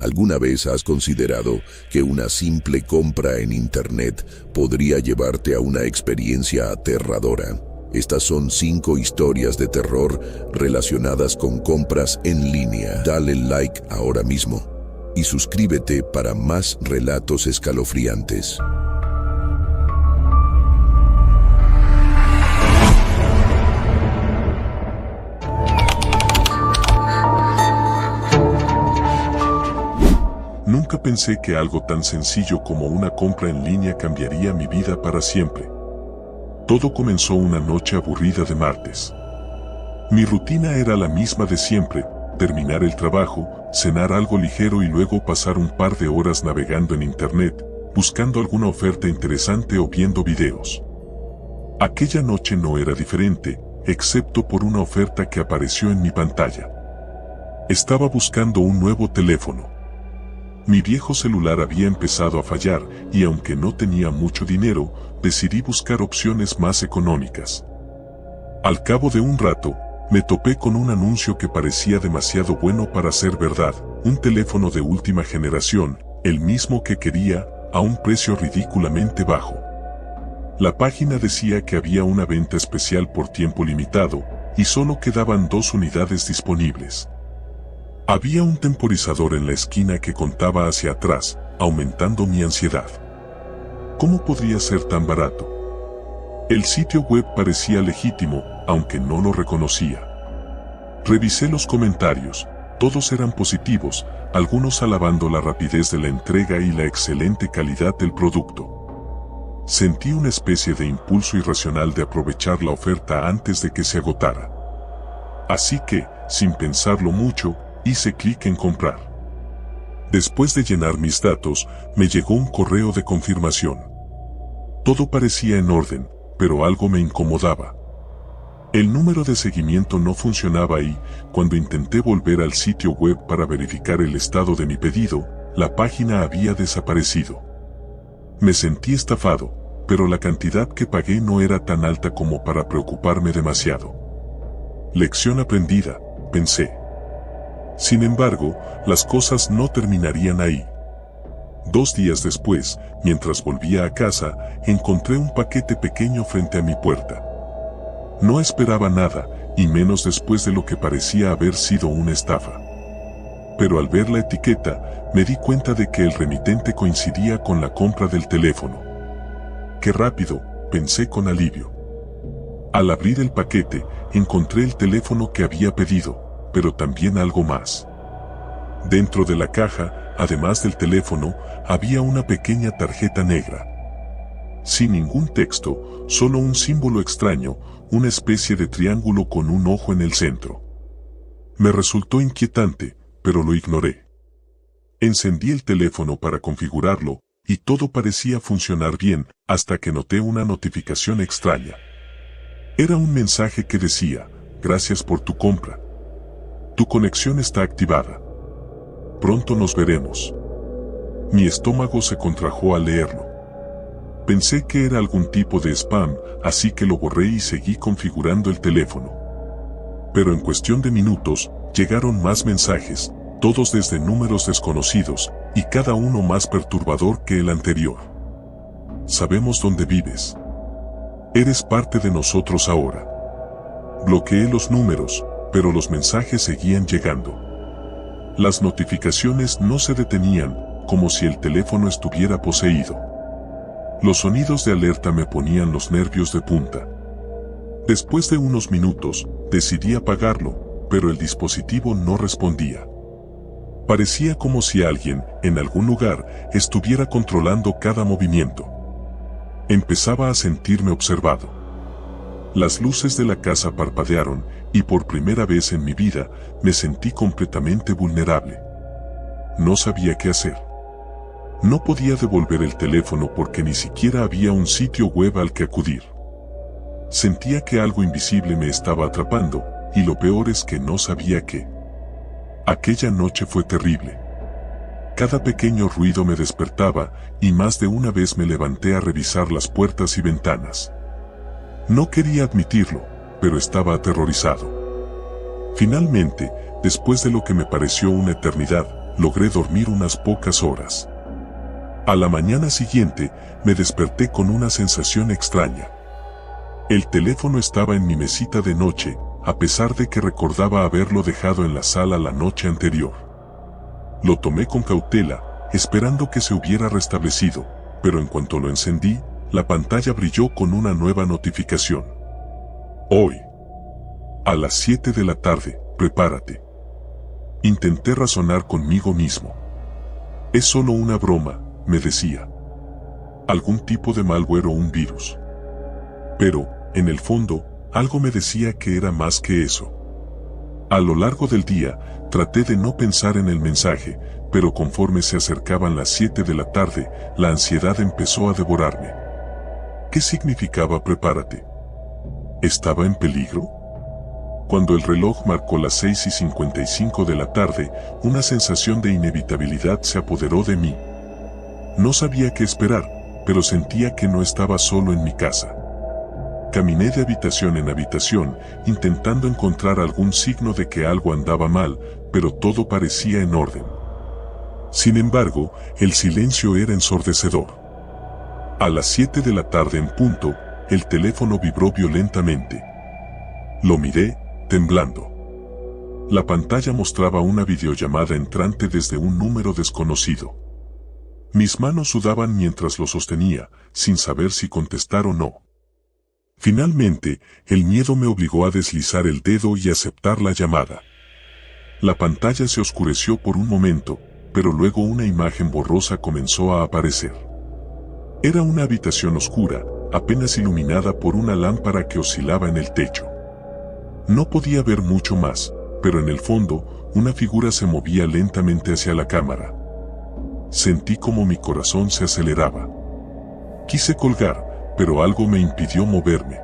¿Alguna vez has considerado que una simple compra en Internet podría llevarte a una experiencia aterradora? Estas son 5 historias de terror relacionadas con compras en línea. Dale like ahora mismo y suscríbete para más relatos escalofriantes. Nunca pensé que algo tan sencillo como una compra en línea cambiaría mi vida para siempre. Todo comenzó una noche aburrida de martes. Mi rutina era la misma de siempre: terminar el trabajo, cenar algo ligero y luego pasar un par de horas navegando en Internet, buscando alguna oferta interesante o viendo videos. Aquella noche no era diferente, excepto por una oferta que apareció en mi pantalla. Estaba buscando un nuevo teléfono. Mi viejo celular había empezado a fallar y aunque no tenía mucho dinero, decidí buscar opciones más económicas. Al cabo de un rato, me topé con un anuncio que parecía demasiado bueno para ser verdad: un teléfono de última generación, el mismo que quería, a un precio ridículamente bajo. La página decía que había una venta especial por tiempo limitado y solo quedaban 2 unidades disponibles. Había un temporizador en la esquina que contaba hacia atrás, aumentando mi ansiedad. ¿Cómo podría ser tan barato? El sitio web parecía legítimo, aunque no lo reconocía. Revisé los comentarios, todos eran positivos, algunos alabando la rapidez de la entrega y la excelente calidad del producto. Sentí una especie de impulso irracional de aprovechar la oferta antes de que se agotara. Así que, sin pensarlo mucho, hice clic en comprar. Después de llenar mis datos, me llegó un correo de confirmación. Todo parecía en orden, pero algo me incomodaba. El número de seguimiento no funcionaba y, cuando intenté volver al sitio web para verificar el estado de mi pedido, la página había desaparecido. Me sentí estafado, pero la cantidad que pagué no era tan alta como para preocuparme demasiado. Lección aprendida, pensé. Sin embargo, las cosas no terminarían ahí. 2 días después, mientras volvía a casa, encontré un paquete pequeño frente a mi puerta. No esperaba nada, y menos después de lo que parecía haber sido una estafa. Pero al ver la etiqueta, me di cuenta de que el remitente coincidía con la compra del teléfono. ¡Qué rápido!, pensé con alivio. Al abrir el paquete, encontré el teléfono que había pedido, pero también algo más. Dentro de la caja, además del teléfono, había una pequeña tarjeta negra. Sin ningún texto, solo un símbolo extraño, una especie de triángulo con un ojo en el centro. Me resultó inquietante, pero lo ignoré. Encendí el teléfono para configurarlo, y todo parecía funcionar bien, hasta que noté una notificación extraña. Era un mensaje que decía: "Gracias por tu compra. Tu conexión está activada. Pronto nos veremos". Mi estómago se contrajo al leerlo. Pensé que era algún tipo de spam, así que lo borré y seguí configurando el teléfono. Pero en cuestión de minutos, llegaron más mensajes, todos desde números desconocidos, y cada uno más perturbador que el anterior. Sabemos dónde vives. Eres parte de nosotros ahora. Bloqueé los números, pero los mensajes seguían llegando. Las notificaciones no se detenían, como si el teléfono estuviera poseído. Los sonidos de alerta me ponían los nervios de punta. Después de unos minutos, decidí apagarlo, pero el dispositivo no respondía. Parecía como si alguien, en algún lugar, estuviera controlando cada movimiento. Empezaba a sentirme observado. Las luces de la casa parpadearon, y por primera vez en mi vida, me sentí completamente vulnerable. No sabía qué hacer. No podía devolver el teléfono porque ni siquiera había un sitio web al que acudir. Sentía que algo invisible me estaba atrapando, y lo peor es que no sabía qué. Aquella noche fue terrible. Cada pequeño ruido me despertaba, y más de una vez me levanté a revisar las puertas y ventanas. No quería admitirlo, pero estaba aterrorizado. Finalmente, después de lo que me pareció una eternidad, logré dormir unas pocas horas. A la mañana siguiente, me desperté con una sensación extraña. El teléfono estaba en mi mesita de noche, a pesar de que recordaba haberlo dejado en la sala la noche anterior. Lo tomé con cautela, esperando que se hubiera restablecido, pero en cuanto lo encendí, la pantalla brilló con una nueva notificación. Hoy, a las 7 de la tarde, prepárate. Intenté razonar conmigo mismo. Es solo una broma, me decía. Algún tipo de malware o un virus. Pero, en el fondo, algo me decía que era más que eso. A lo largo del día, traté de no pensar en el mensaje, pero conforme se acercaban las 7 de la tarde, la ansiedad empezó a devorarme. ¿Qué significaba prepárate? ¿Estaba en peligro? Cuando el reloj marcó las 6:55 de la tarde, una sensación de inevitabilidad se apoderó de mí. No sabía qué esperar, pero sentía que no estaba solo en mi casa. Caminé de habitación en habitación, intentando encontrar algún signo de que algo andaba mal, pero todo parecía en orden. Sin embargo, el silencio era ensordecedor. A las 7 de la tarde en punto, el teléfono vibró violentamente. Lo miré, temblando. La pantalla mostraba una videollamada entrante desde un número desconocido. Mis manos sudaban mientras lo sostenía, sin saber si contestar o no. Finalmente, el miedo me obligó a deslizar el dedo y aceptar la llamada. La pantalla se oscureció por un momento, pero luego una imagen borrosa comenzó a aparecer. Era una habitación oscura, apenas iluminada por una lámpara que oscilaba en el techo. No podía ver mucho más, pero en el fondo, una figura se movía lentamente hacia la cámara. Sentí como mi corazón se aceleraba. Quise colgar, pero algo me impidió moverme.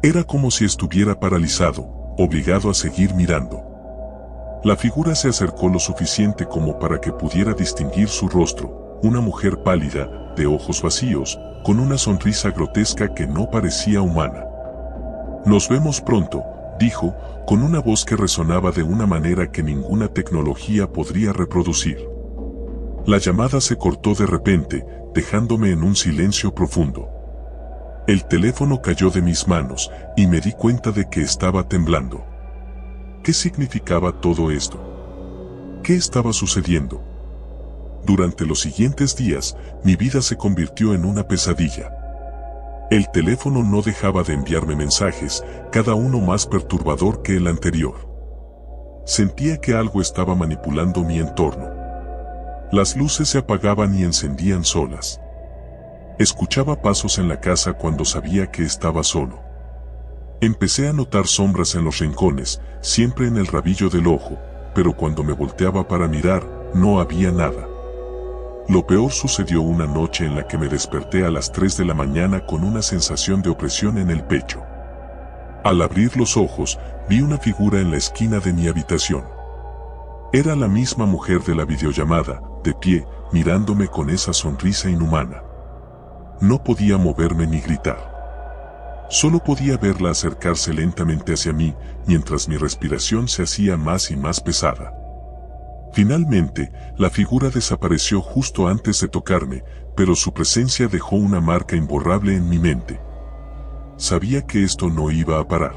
Era como si estuviera paralizado, obligado a seguir mirando. La figura se acercó lo suficiente como para que pudiera distinguir su rostro, una mujer pálida, de ojos vacíos, con una sonrisa grotesca que no parecía humana. «Nos vemos pronto», dijo, con una voz que resonaba de una manera que ninguna tecnología podría reproducir. La llamada se cortó de repente, dejándome en un silencio profundo. El teléfono cayó de mis manos, y me di cuenta de que estaba temblando. ¿Qué significaba todo esto? ¿Qué estaba sucediendo? Durante los siguientes días, mi vida se convirtió en una pesadilla. El teléfono no dejaba de enviarme mensajes, cada uno más perturbador que el anterior. Sentía que algo estaba manipulando mi entorno. Las luces se apagaban y encendían solas. Escuchaba pasos en la casa cuando sabía que estaba solo. Empecé a notar sombras en los rincones, siempre en el rabillo del ojo, pero cuando me volteaba para mirar, no había nada. Lo peor sucedió una noche en la que me desperté a las 3 de la mañana con una sensación de opresión en el pecho. Al abrir los ojos, vi una figura en la esquina de mi habitación. Era la misma mujer de la videollamada, de pie, mirándome con esa sonrisa inhumana. No podía moverme ni gritar. Solo podía verla acercarse lentamente hacia mí, mientras mi respiración se hacía más y más pesada. Finalmente, la figura desapareció justo antes de tocarme, pero su presencia dejó una marca imborrable en mi mente. Sabía que esto no iba a parar.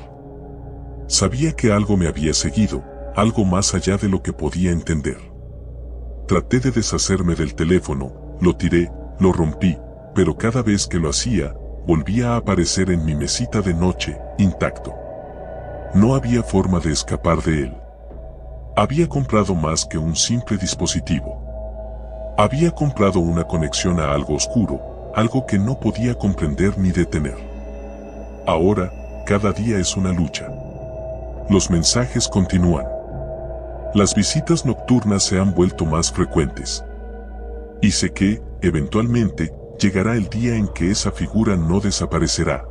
Sabía que algo me había seguido, algo más allá de lo que podía entender. Traté de deshacerme del teléfono, lo tiré, lo rompí, pero cada vez que lo hacía, volvía a aparecer en mi mesita de noche, intacto. No había forma de escapar de él. Había comprado más que un simple dispositivo. Había comprado una conexión a algo oscuro, algo que no podía comprender ni detener. Ahora, cada día es una lucha. Los mensajes continúan. Las visitas nocturnas se han vuelto más frecuentes. Y sé que, eventualmente, llegará el día en que esa figura no desaparecerá.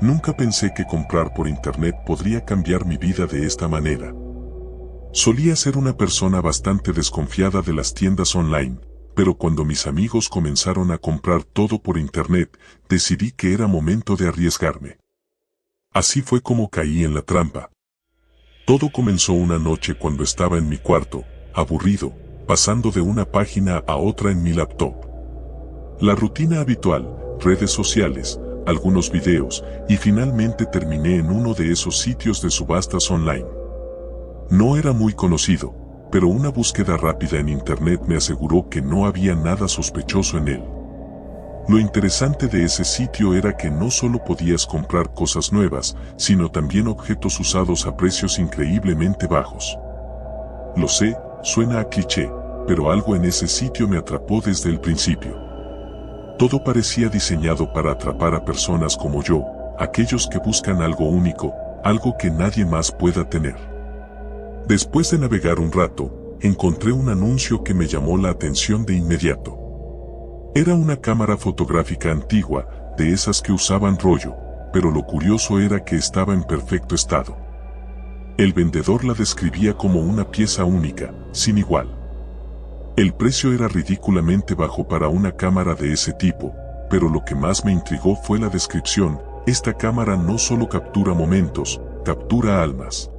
Nunca pensé que comprar por internet podría cambiar mi vida de esta manera. Solía ser una persona bastante desconfiada de las tiendas online, pero cuando mis amigos comenzaron a comprar todo por internet, decidí que era momento de arriesgarme. Así fue como caí en la trampa. Todo comenzó una noche cuando estaba en mi cuarto, aburrido, pasando de una página a otra en mi laptop. La rutina habitual, redes sociales, algunos videos, y finalmente terminé en uno de esos sitios de subastas online. No era muy conocido, pero una búsqueda rápida en internet me aseguró que no había nada sospechoso en él. Lo interesante de ese sitio era que no solo podías comprar cosas nuevas, sino también objetos usados a precios increíblemente bajos. Lo sé, suena a cliché, pero algo en ese sitio me atrapó desde el principio. Todo parecía diseñado para atrapar a personas como yo, aquellos que buscan algo único, algo que nadie más pueda tener. Después de navegar un rato, encontré un anuncio que me llamó la atención de inmediato. Era una cámara fotográfica antigua, de esas que usaban rollo, pero lo curioso era que estaba en perfecto estado. El vendedor la describía como una pieza única, sin igual. El precio era ridículamente bajo para una cámara de ese tipo, pero lo que más me intrigó fue la descripción: esta cámara no solo captura momentos, captura almas.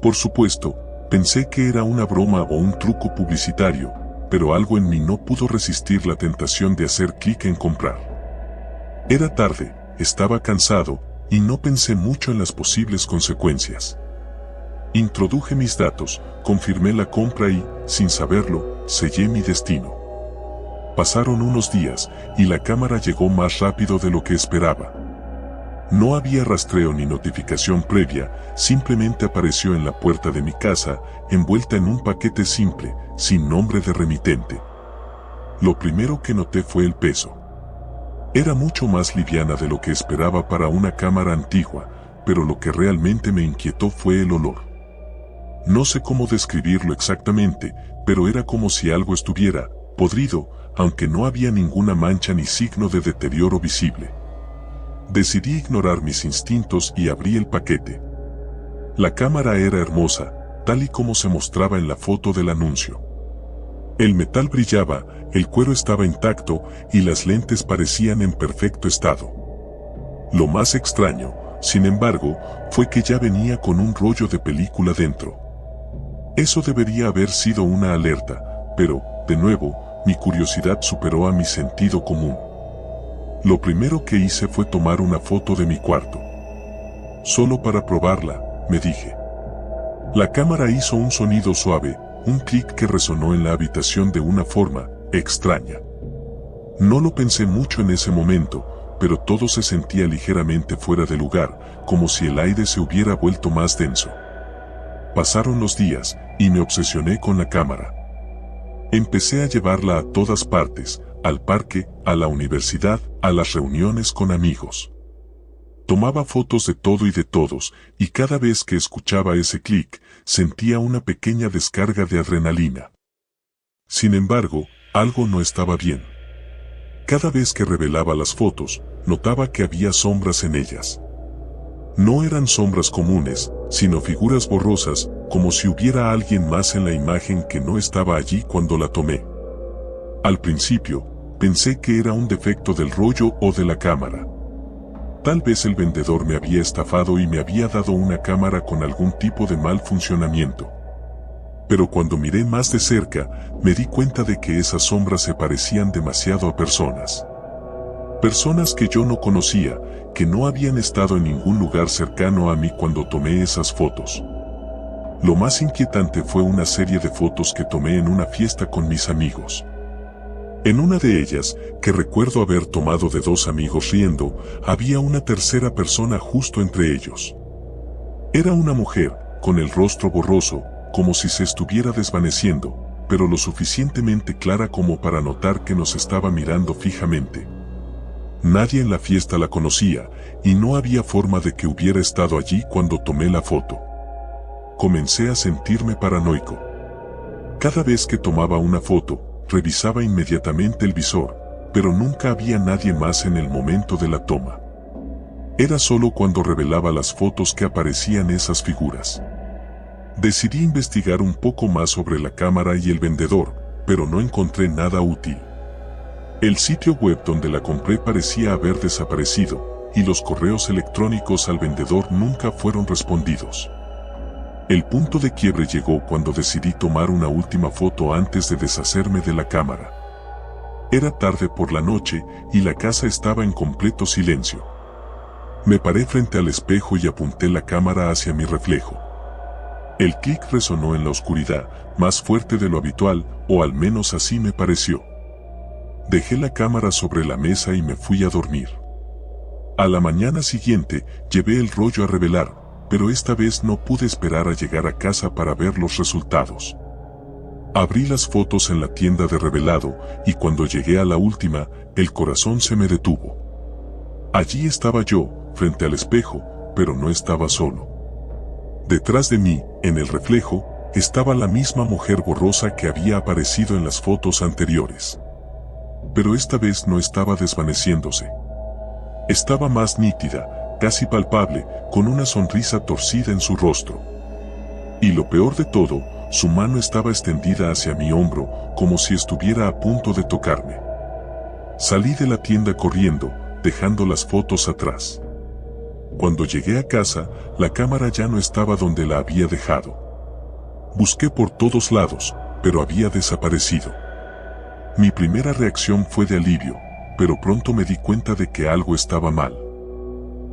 Por supuesto, pensé que era una broma o un truco publicitario, pero algo en mí no pudo resistir la tentación de hacer clic en comprar. Era tarde, estaba cansado, y no pensé mucho en las posibles consecuencias. Introduje mis datos, confirmé la compra y, sin saberlo, sellé mi destino. Pasaron unos días, y la cámara llegó más rápido de lo que esperaba. No había rastreo ni notificación previa, simplemente apareció en la puerta de mi casa, envuelta en un paquete simple, sin nombre de remitente. Lo primero que noté fue el peso. Era mucho más liviana de lo que esperaba para una cámara antigua, pero lo que realmente me inquietó fue el olor. No sé cómo describirlo exactamente, pero era como si algo estuviera podrido, aunque no había ninguna mancha ni signo de deterioro visible. Decidí ignorar mis instintos y abrí el paquete. La cámara era hermosa, tal y como se mostraba en la foto del anuncio. El metal brillaba, el cuero estaba intacto y las lentes parecían en perfecto estado. Lo más extraño, sin embargo, fue que ya venía con un rollo de película dentro. Eso debería haber sido una alerta, pero, de nuevo, mi curiosidad superó a mi sentido común. Lo primero que hice fue tomar una foto de mi cuarto. Solo para probarla, me dije. La cámara hizo un sonido suave, un clic que resonó en la habitación de una forma extraña. No lo pensé mucho en ese momento, pero todo se sentía ligeramente fuera de lugar, como si el aire se hubiera vuelto más denso. Pasaron los días, y me obsesioné con la cámara. Empecé a llevarla a todas partes, al parque, a la universidad, a las reuniones con amigos. Tomaba fotos de todo y de todos, y cada vez que escuchaba ese clic, sentía una pequeña descarga de adrenalina. Sin embargo, algo no estaba bien. Cada vez que revelaba las fotos, notaba que había sombras en ellas. No eran sombras comunes, sino figuras borrosas, como si hubiera alguien más en la imagen que no estaba allí cuando la tomé. Al principio, pensé que era un defecto del rollo o de la cámara. Tal vez el vendedor me había estafado y me había dado una cámara con algún tipo de mal funcionamiento. Pero cuando miré más de cerca, me di cuenta de que esas sombras se parecían demasiado a personas. Personas que yo no conocía, que no habían estado en ningún lugar cercano a mí cuando tomé esas fotos. Lo más inquietante fue una serie de fotos que tomé en una fiesta con mis amigos. En una de ellas, que recuerdo haber tomado de dos amigos riendo, había una tercera persona justo entre ellos. Era una mujer, con el rostro borroso, como si se estuviera desvaneciendo, pero lo suficientemente clara como para notar que nos estaba mirando fijamente. Nadie en la fiesta la conocía, y no había forma de que hubiera estado allí cuando tomé la foto. Comencé a sentirme paranoico. Cada vez que tomaba una foto, revisaba inmediatamente el visor, pero nunca había nadie más en el momento de la toma. Era solo cuando revelaba las fotos que aparecían esas figuras. Decidí investigar un poco más sobre la cámara y el vendedor, pero no encontré nada útil. El sitio web donde la compré parecía haber desaparecido, y los correos electrónicos al vendedor nunca fueron respondidos. El punto de quiebre llegó cuando decidí tomar una última foto antes de deshacerme de la cámara. Era tarde por la noche y la casa estaba en completo silencio. Me paré frente al espejo y apunté la cámara hacia mi reflejo. El clic resonó en la oscuridad, más fuerte de lo habitual, o al menos así me pareció. Dejé la cámara sobre la mesa y me fui a dormir. A la mañana siguiente, llevé el rollo a revelar, pero esta vez no pude esperar a llegar a casa para ver los resultados. Abrí las fotos en la tienda de revelado, y cuando llegué a la última, el corazón se me detuvo. Allí estaba yo, frente al espejo, pero no estaba solo. Detrás de mí, en el reflejo, estaba la misma mujer borrosa que había aparecido en las fotos anteriores. Pero esta vez no estaba desvaneciéndose. Estaba más nítida, casi palpable, con una sonrisa torcida en su rostro. Y lo peor de todo, su mano estaba extendida hacia mi hombro, como si estuviera a punto de tocarme. Salí de la tienda corriendo, dejando las fotos atrás. Cuando llegué a casa, la cámara ya no estaba donde la había dejado. Busqué por todos lados, pero había desaparecido. Mi primera reacción fue de alivio, pero pronto me di cuenta de que algo estaba mal.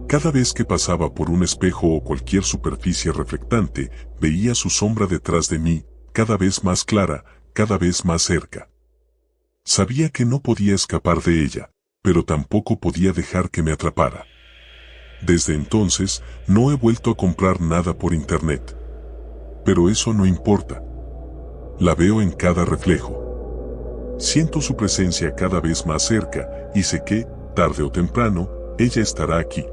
Cada vez que pasaba por un espejo o cualquier superficie reflectante, veía su sombra detrás de mí, cada vez más clara, cada vez más cerca. Sabía que no podía escapar de ella, pero tampoco podía dejar que me atrapara. Desde entonces, no he vuelto a comprar nada por internet. Pero eso no importa. La veo en cada reflejo. Siento su presencia cada vez más cerca, y sé que, tarde o temprano, ella estará aquí.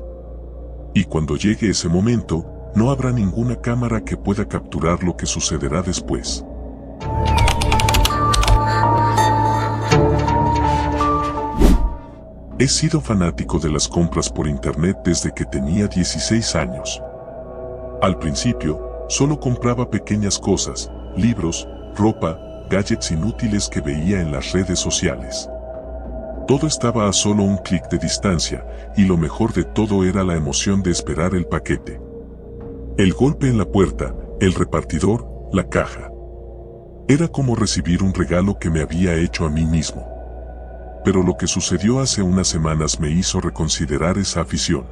Y cuando llegue ese momento, no habrá ninguna cámara que pueda capturar lo que sucederá después. He sido fanático de las compras por internet desde que tenía 16 años. Al principio, solo compraba pequeñas cosas, libros, ropa, gadgets inútiles que veía en las redes sociales. Todo estaba a solo un clic de distancia, y lo mejor de todo era la emoción de esperar el paquete. El golpe en la puerta, el repartidor, la caja. Era como recibir un regalo que me había hecho a mí mismo. Pero lo que sucedió hace unas semanas me hizo reconsiderar esa afición.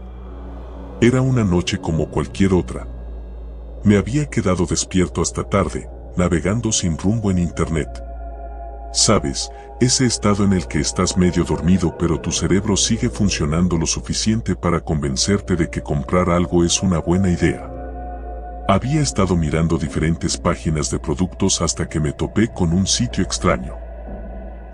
Era una noche como cualquier otra. Me había quedado despierto hasta tarde, navegando sin rumbo en internet. Sabes, ese estado en el que estás medio dormido pero tu cerebro sigue funcionando lo suficiente para convencerte de que comprar algo es una buena idea. Había estado mirando diferentes páginas de productos hasta que me topé con un sitio extraño.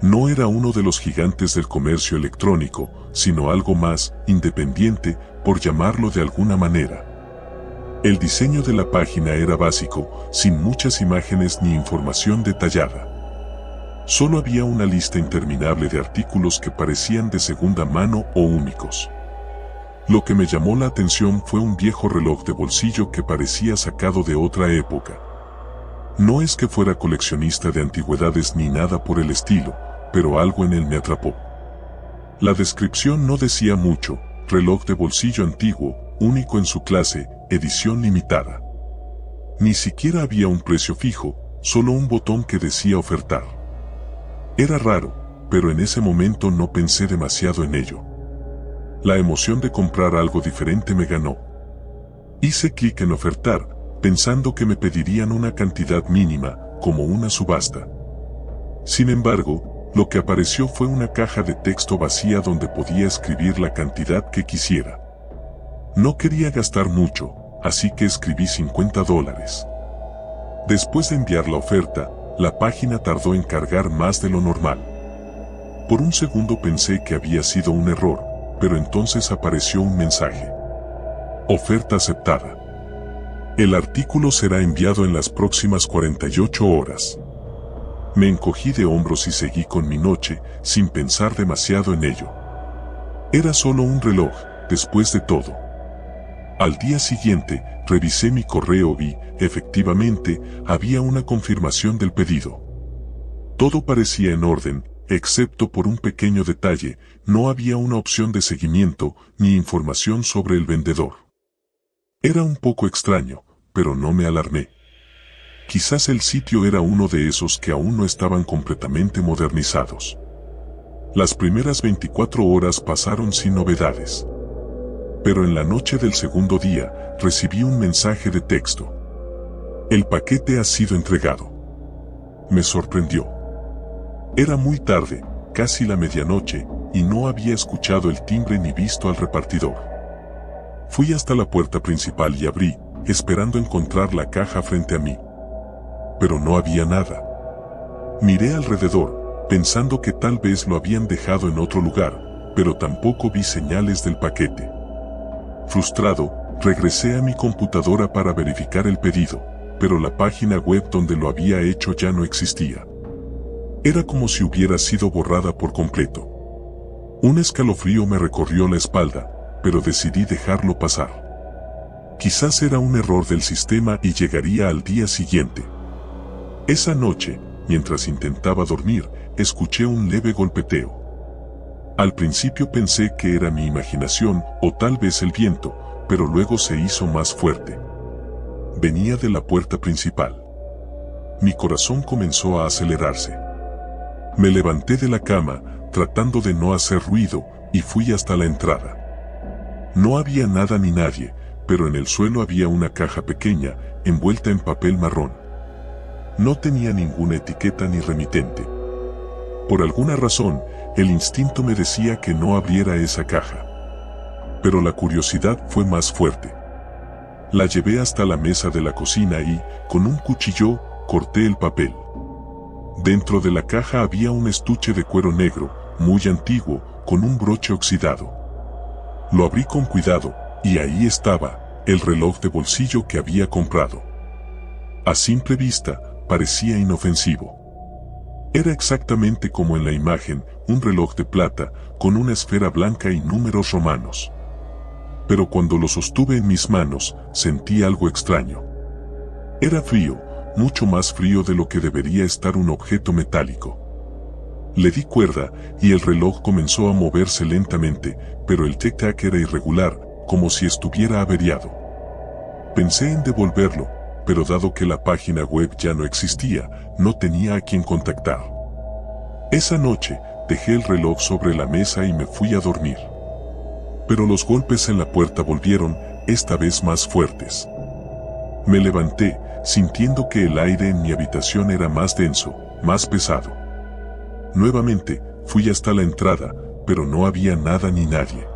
No era uno de los gigantes del comercio electrónico, sino algo más independiente, por llamarlo de alguna manera. El diseño de la página era básico, sin muchas imágenes ni información detallada. Solo había una lista interminable de artículos que parecían de segunda mano o únicos. Lo que me llamó la atención fue un viejo reloj de bolsillo que parecía sacado de otra época. No es que fuera coleccionista de antigüedades ni nada por el estilo, pero algo en él me atrapó. La descripción no decía mucho: reloj de bolsillo antiguo, único en su clase, edición limitada. Ni siquiera había un precio fijo, solo un botón que decía ofertar. Era raro, pero en ese momento no pensé demasiado en ello. La emoción de comprar algo diferente me ganó. Hice clic en ofertar, pensando que me pedirían una cantidad mínima, como una subasta. Sin embargo, lo que apareció fue una caja de texto vacía donde podía escribir la cantidad que quisiera. No quería gastar mucho, así que escribí $50. Después de enviar la oferta, la página tardó en cargar más de lo normal. Por un segundo pensé que había sido un error, pero entonces apareció un mensaje. Oferta aceptada. El artículo será enviado en las próximas 48 horas. Me encogí de hombros y seguí con mi noche, sin pensar demasiado en ello. Era solo un reloj, después de todo. Al día siguiente, revisé mi correo y, efectivamente, había una confirmación del pedido. Todo parecía en orden, excepto por un pequeño detalle: no había una opción de seguimiento ni información sobre el vendedor. Era un poco extraño, pero no me alarmé. Quizás el sitio era uno de esos que aún no estaban completamente modernizados. Las primeras 24 horas pasaron sin novedades. Pero en la noche del segundo día, recibí un mensaje de texto. El paquete ha sido entregado. Me sorprendió. Era muy tarde, casi la medianoche, y no había escuchado el timbre ni visto al repartidor. Fui hasta la puerta principal y abrí, esperando encontrar la caja frente a mí. Pero no había nada. Miré alrededor, pensando que tal vez lo habían dejado en otro lugar, pero tampoco vi señales del paquete. Frustrado, regresé a mi computadora para verificar el pedido, pero la página web donde lo había hecho ya no existía. Era como si hubiera sido borrada por completo. Un escalofrío me recorrió la espalda, pero decidí dejarlo pasar. Quizás era un error del sistema y llegaría al día siguiente. Esa noche, mientras intentaba dormir, escuché un leve golpeteo. Al principio pensé que era mi imaginación o tal vez el viento, pero luego se hizo más fuerte. Venía de la puerta principal. Mi corazón comenzó a acelerarse. Me levanté de la cama, tratando de no hacer ruido, y fui hasta la entrada. No había nada ni nadie, pero en el suelo había una caja pequeña, envuelta en papel marrón. No tenía ninguna etiqueta ni remitente. Por alguna razón, el instinto me decía que no abriera esa caja. Pero la curiosidad fue más fuerte. La llevé hasta la mesa de la cocina y, con un cuchillo, corté el papel. Dentro de la caja había un estuche de cuero negro, muy antiguo, con un broche oxidado. Lo abrí con cuidado, y ahí estaba, el reloj de bolsillo que había comprado. A simple vista, parecía inofensivo. Era exactamente como en la imagen, un reloj de plata, con una esfera blanca y números romanos. Pero cuando lo sostuve en mis manos, sentí algo extraño. Era frío, mucho más frío de lo que debería estar un objeto metálico. Le di cuerda, y el reloj comenzó a moverse lentamente, pero el tic-tac era irregular, como si estuviera averiado. Pensé en devolverlo, pero dado que la página web ya no existía, no tenía a quien contactar. Esa noche, dejé el reloj sobre la mesa y me fui a dormir. Pero los golpes en la puerta volvieron, esta vez más fuertes. Me levanté, sintiendo que el aire en mi habitación era más denso, más pesado. Nuevamente, fui hasta la entrada, pero no había nada ni nadie.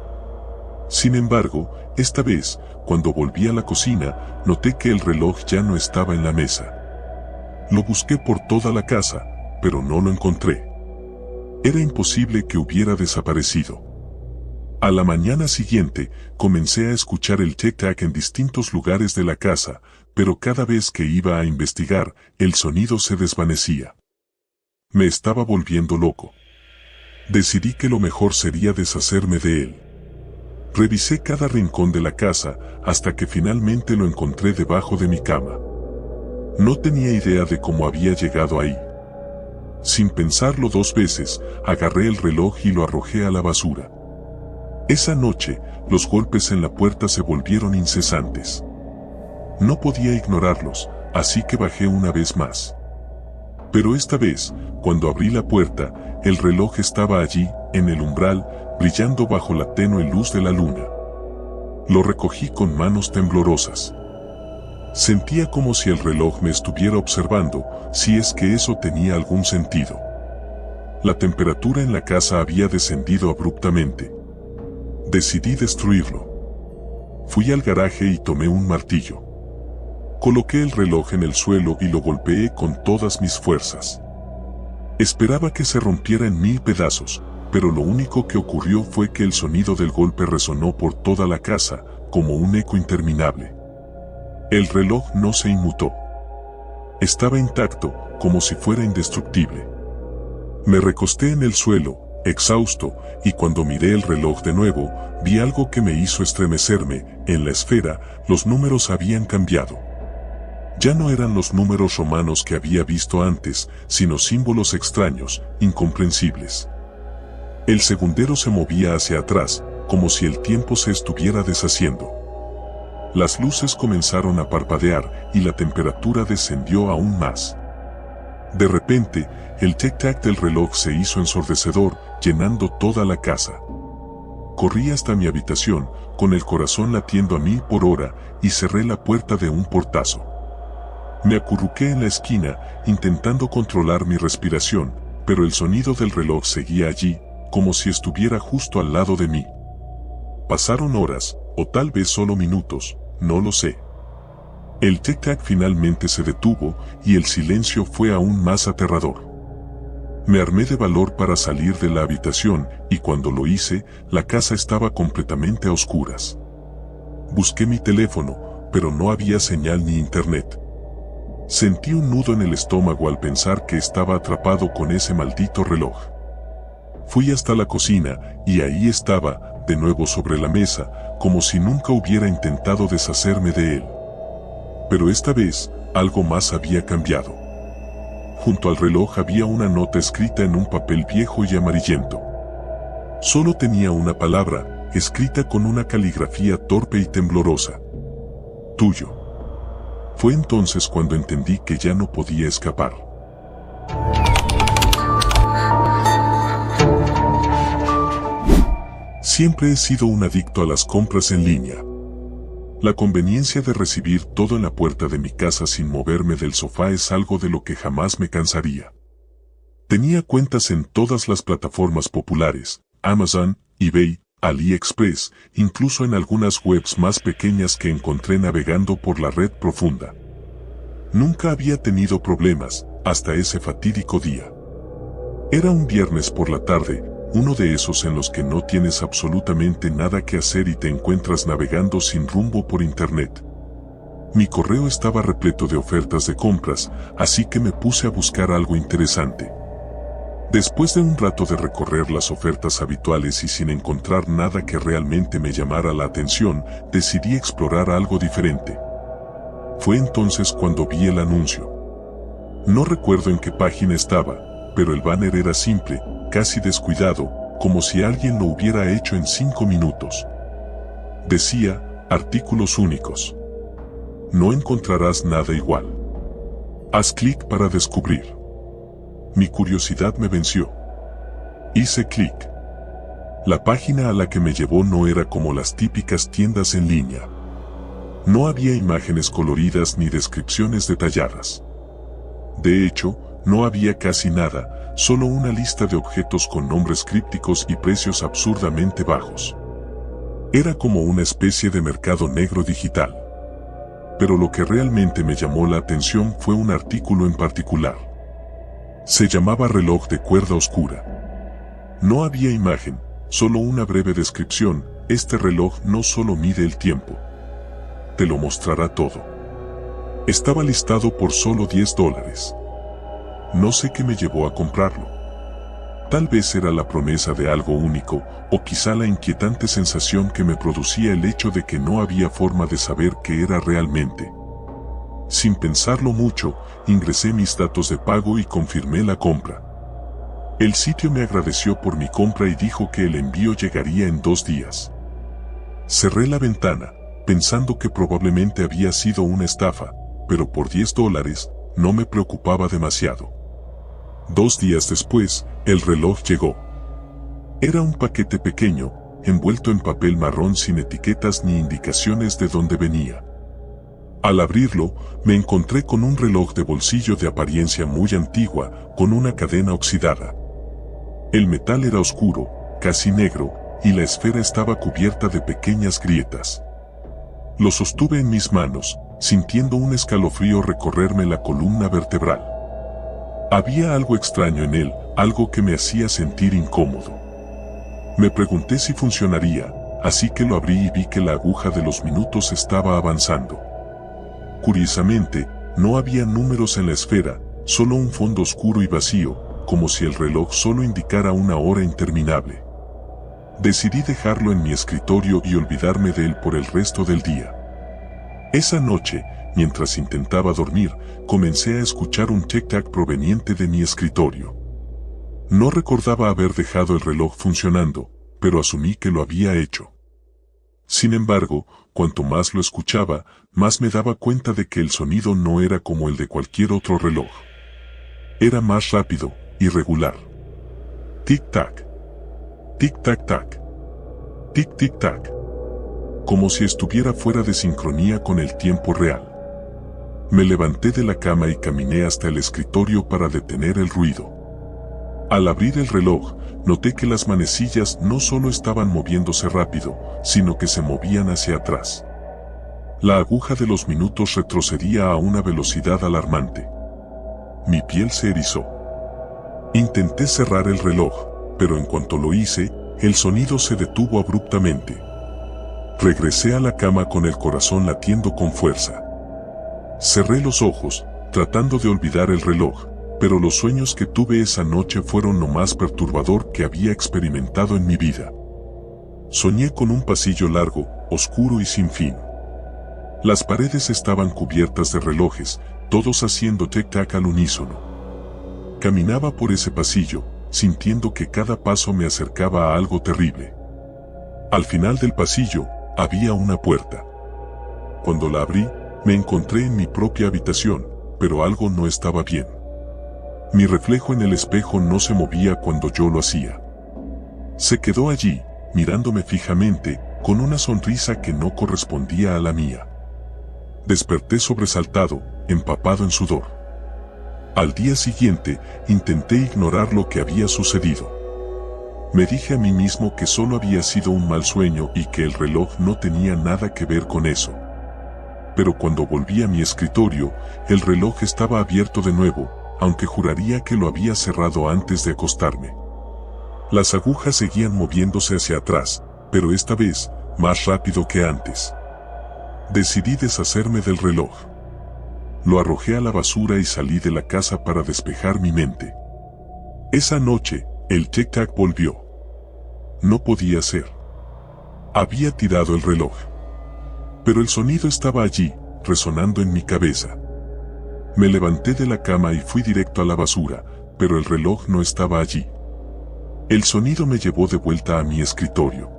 Sin embargo, esta vez, cuando volví a la cocina, noté que el reloj ya no estaba en la mesa. Lo busqué por toda la casa, pero no lo encontré. Era imposible que hubiera desaparecido. A la mañana siguiente, comencé a escuchar el tic-tac en distintos lugares de la casa, pero cada vez que iba a investigar, el sonido se desvanecía. Me estaba volviendo loco. Decidí que lo mejor sería deshacerme de él. Revisé cada rincón de la casa, hasta que finalmente lo encontré debajo de mi cama. No tenía idea de cómo había llegado ahí. Sin pensarlo dos veces, agarré el reloj y lo arrojé a la basura. Esa noche, los golpes en la puerta se volvieron incesantes. No podía ignorarlos, así que bajé una vez más. Pero esta vez, cuando abrí la puerta, el reloj estaba allí, en el umbral, brillando bajo la tenue luz de la luna. Lo recogí con manos temblorosas. Sentía como si el reloj me estuviera observando, si es que eso tenía algún sentido. La temperatura en la casa había descendido abruptamente. Decidí destruirlo. Fui al garaje y tomé un martillo. Coloqué el reloj en el suelo y lo golpeé con todas mis fuerzas. Esperaba que se rompiera en 1000 pedazos, pero lo único que ocurrió fue que el sonido del golpe resonó por toda la casa, como un eco interminable. El reloj no se inmutó. Estaba intacto, como si fuera indestructible. Me recosté en el suelo, exhausto, y cuando miré el reloj de nuevo, vi algo que me hizo estremecerme. En la esfera, los números habían cambiado. Ya no eran los números romanos que había visto antes, sino símbolos extraños, incomprensibles. El segundero se movía hacia atrás, como si el tiempo se estuviera deshaciendo. Las luces comenzaron a parpadear y la temperatura descendió aún más. De repente, el tic-tac del reloj se hizo ensordecedor, llenando toda la casa. Corrí hasta mi habitación, con el corazón latiendo a 1000 por hora, y cerré la puerta de un portazo. Me acurruqué en la esquina, intentando controlar mi respiración, pero el sonido del reloj seguía allí, como si estuviera justo al lado de mí. Pasaron horas, o tal vez solo minutos, no lo sé. El tic-tac finalmente se detuvo, y el silencio fue aún más aterrador. Me armé de valor para salir de la habitación, y cuando lo hice, la casa estaba completamente a oscuras. Busqué mi teléfono, pero no había señal ni internet. Sentí un nudo en el estómago al pensar que estaba atrapado con ese maldito reloj. Fui hasta la cocina, y ahí estaba, de nuevo sobre la mesa, como si nunca hubiera intentado deshacerme de él. Pero esta vez, algo más había cambiado. Junto al reloj había una nota escrita en un papel viejo y amarillento. Solo tenía una palabra, escrita con una caligrafía torpe y temblorosa. Tuyo. Fue entonces cuando entendí que ya no podía escapar. Siempre he sido un adicto a las compras en línea. La conveniencia de recibir todo en la puerta de mi casa sin moverme del sofá es algo de lo que jamás me cansaría. Tenía cuentas en todas las plataformas populares, Amazon, eBay, AliExpress, incluso en algunas webs más pequeñas que encontré navegando por la red profunda. Nunca había tenido problemas, hasta ese fatídico día. Era un viernes por la tarde, uno de esos en los que no tienes absolutamente nada que hacer y te encuentras navegando sin rumbo por internet. Mi correo estaba repleto de ofertas de compras, así que me puse a buscar algo interesante. Después de un rato de recorrer las ofertas habituales y sin encontrar nada que realmente me llamara la atención, decidí explorar algo diferente. Fue entonces cuando vi el anuncio. No recuerdo en qué página estaba, pero el banner era simple, casi descuidado, como si alguien lo hubiera hecho en 5 minutos. Decía, artículos únicos. No encontrarás nada igual. Haz clic para descubrir. Mi curiosidad me venció. Hice clic. La página a la que me llevó no era como las típicas tiendas en línea. No había imágenes coloridas ni descripciones detalladas. De hecho, no había casi nada, solo una lista de objetos con nombres crípticos y precios absurdamente bajos. Era como una especie de mercado negro digital. Pero lo que realmente me llamó la atención fue un artículo en particular. Se llamaba reloj de cuerda oscura. No había imagen, solo una breve descripción. Este reloj no solo mide el tiempo. Te lo mostrará todo. Estaba listado por solo $10. No sé qué me llevó a comprarlo. Tal vez era la promesa de algo único, o quizá la inquietante sensación que me producía el hecho de que no había forma de saber qué era realmente. Sin pensarlo mucho, ingresé mis datos de pago y confirmé la compra. El sitio me agradeció por mi compra y dijo que el envío llegaría en 2 días. Cerré la ventana, pensando que probablemente había sido una estafa, pero por $10 no me preocupaba demasiado. 2 días después, el reloj llegó. Era un paquete pequeño, envuelto en papel marrón sin etiquetas ni indicaciones de dónde venía. Al abrirlo, me encontré con un reloj de bolsillo de apariencia muy antigua, con una cadena oxidada. El metal era oscuro, casi negro, y la esfera estaba cubierta de pequeñas grietas. Lo sostuve en mis manos, sintiendo un escalofrío recorrerme la columna vertebral. Había algo extraño en él, algo que me hacía sentir incómodo. Me pregunté si funcionaría, así que lo abrí y vi que la aguja de los minutos estaba avanzando. Curiosamente, no había números en la esfera, solo un fondo oscuro y vacío, como si el reloj solo indicara una hora interminable. Decidí dejarlo en mi escritorio y olvidarme de él por el resto del día. Esa noche, mientras intentaba dormir, comencé a escuchar un tic-tac proveniente de mi escritorio. No recordaba haber dejado el reloj funcionando, pero asumí que lo había hecho. Sin embargo, cuanto más lo escuchaba, más me daba cuenta de que el sonido no era como el de cualquier otro reloj. Era más rápido, irregular. Tic-tac. Tic-tac-tac. Tic-tic-tac. Como si estuviera fuera de sincronía con el tiempo real. Me levanté de la cama y caminé hasta el escritorio para detener el ruido. Al abrir el reloj, noté que las manecillas no solo estaban moviéndose rápido, sino que se movían hacia atrás. La aguja de los minutos retrocedía a una velocidad alarmante. Mi piel se erizó. Intenté cerrar el reloj, pero en cuanto lo hice, el sonido se detuvo abruptamente. Regresé a la cama con el corazón latiendo con fuerza. Cerré los ojos, tratando de olvidar el reloj, pero los sueños que tuve esa noche fueron lo más perturbador que había experimentado en mi vida. Soñé con un pasillo largo, oscuro y sin fin. Las paredes estaban cubiertas de relojes, todos haciendo tic-tac al unísono. Caminaba por ese pasillo, sintiendo que cada paso me acercaba a algo terrible. Al final del pasillo, había una puerta. Cuando la abrí, me encontré en mi propia habitación, pero algo no estaba bien. Mi reflejo en el espejo no se movía cuando yo lo hacía. Se quedó allí, mirándome fijamente, con una sonrisa que no correspondía a la mía. Desperté sobresaltado, empapado en sudor. Al día siguiente, intenté ignorar lo que había sucedido. Me dije a mí mismo que solo había sido un mal sueño y que el reloj no tenía nada que ver con eso. Pero cuando volví a mi escritorio, el reloj estaba abierto de nuevo, aunque juraría que lo había cerrado antes de acostarme. Las agujas seguían moviéndose hacia atrás, pero esta vez, más rápido que antes. Decidí deshacerme del reloj. Lo arrojé a la basura y salí de la casa para despejar mi mente. Esa noche, el tic-tac volvió. No podía ser. Había tirado el reloj. Pero el sonido estaba allí, resonando en mi cabeza. Me levanté de la cama y fui directo a la basura, pero el reloj no estaba allí. El sonido me llevó de vuelta a mi escritorio.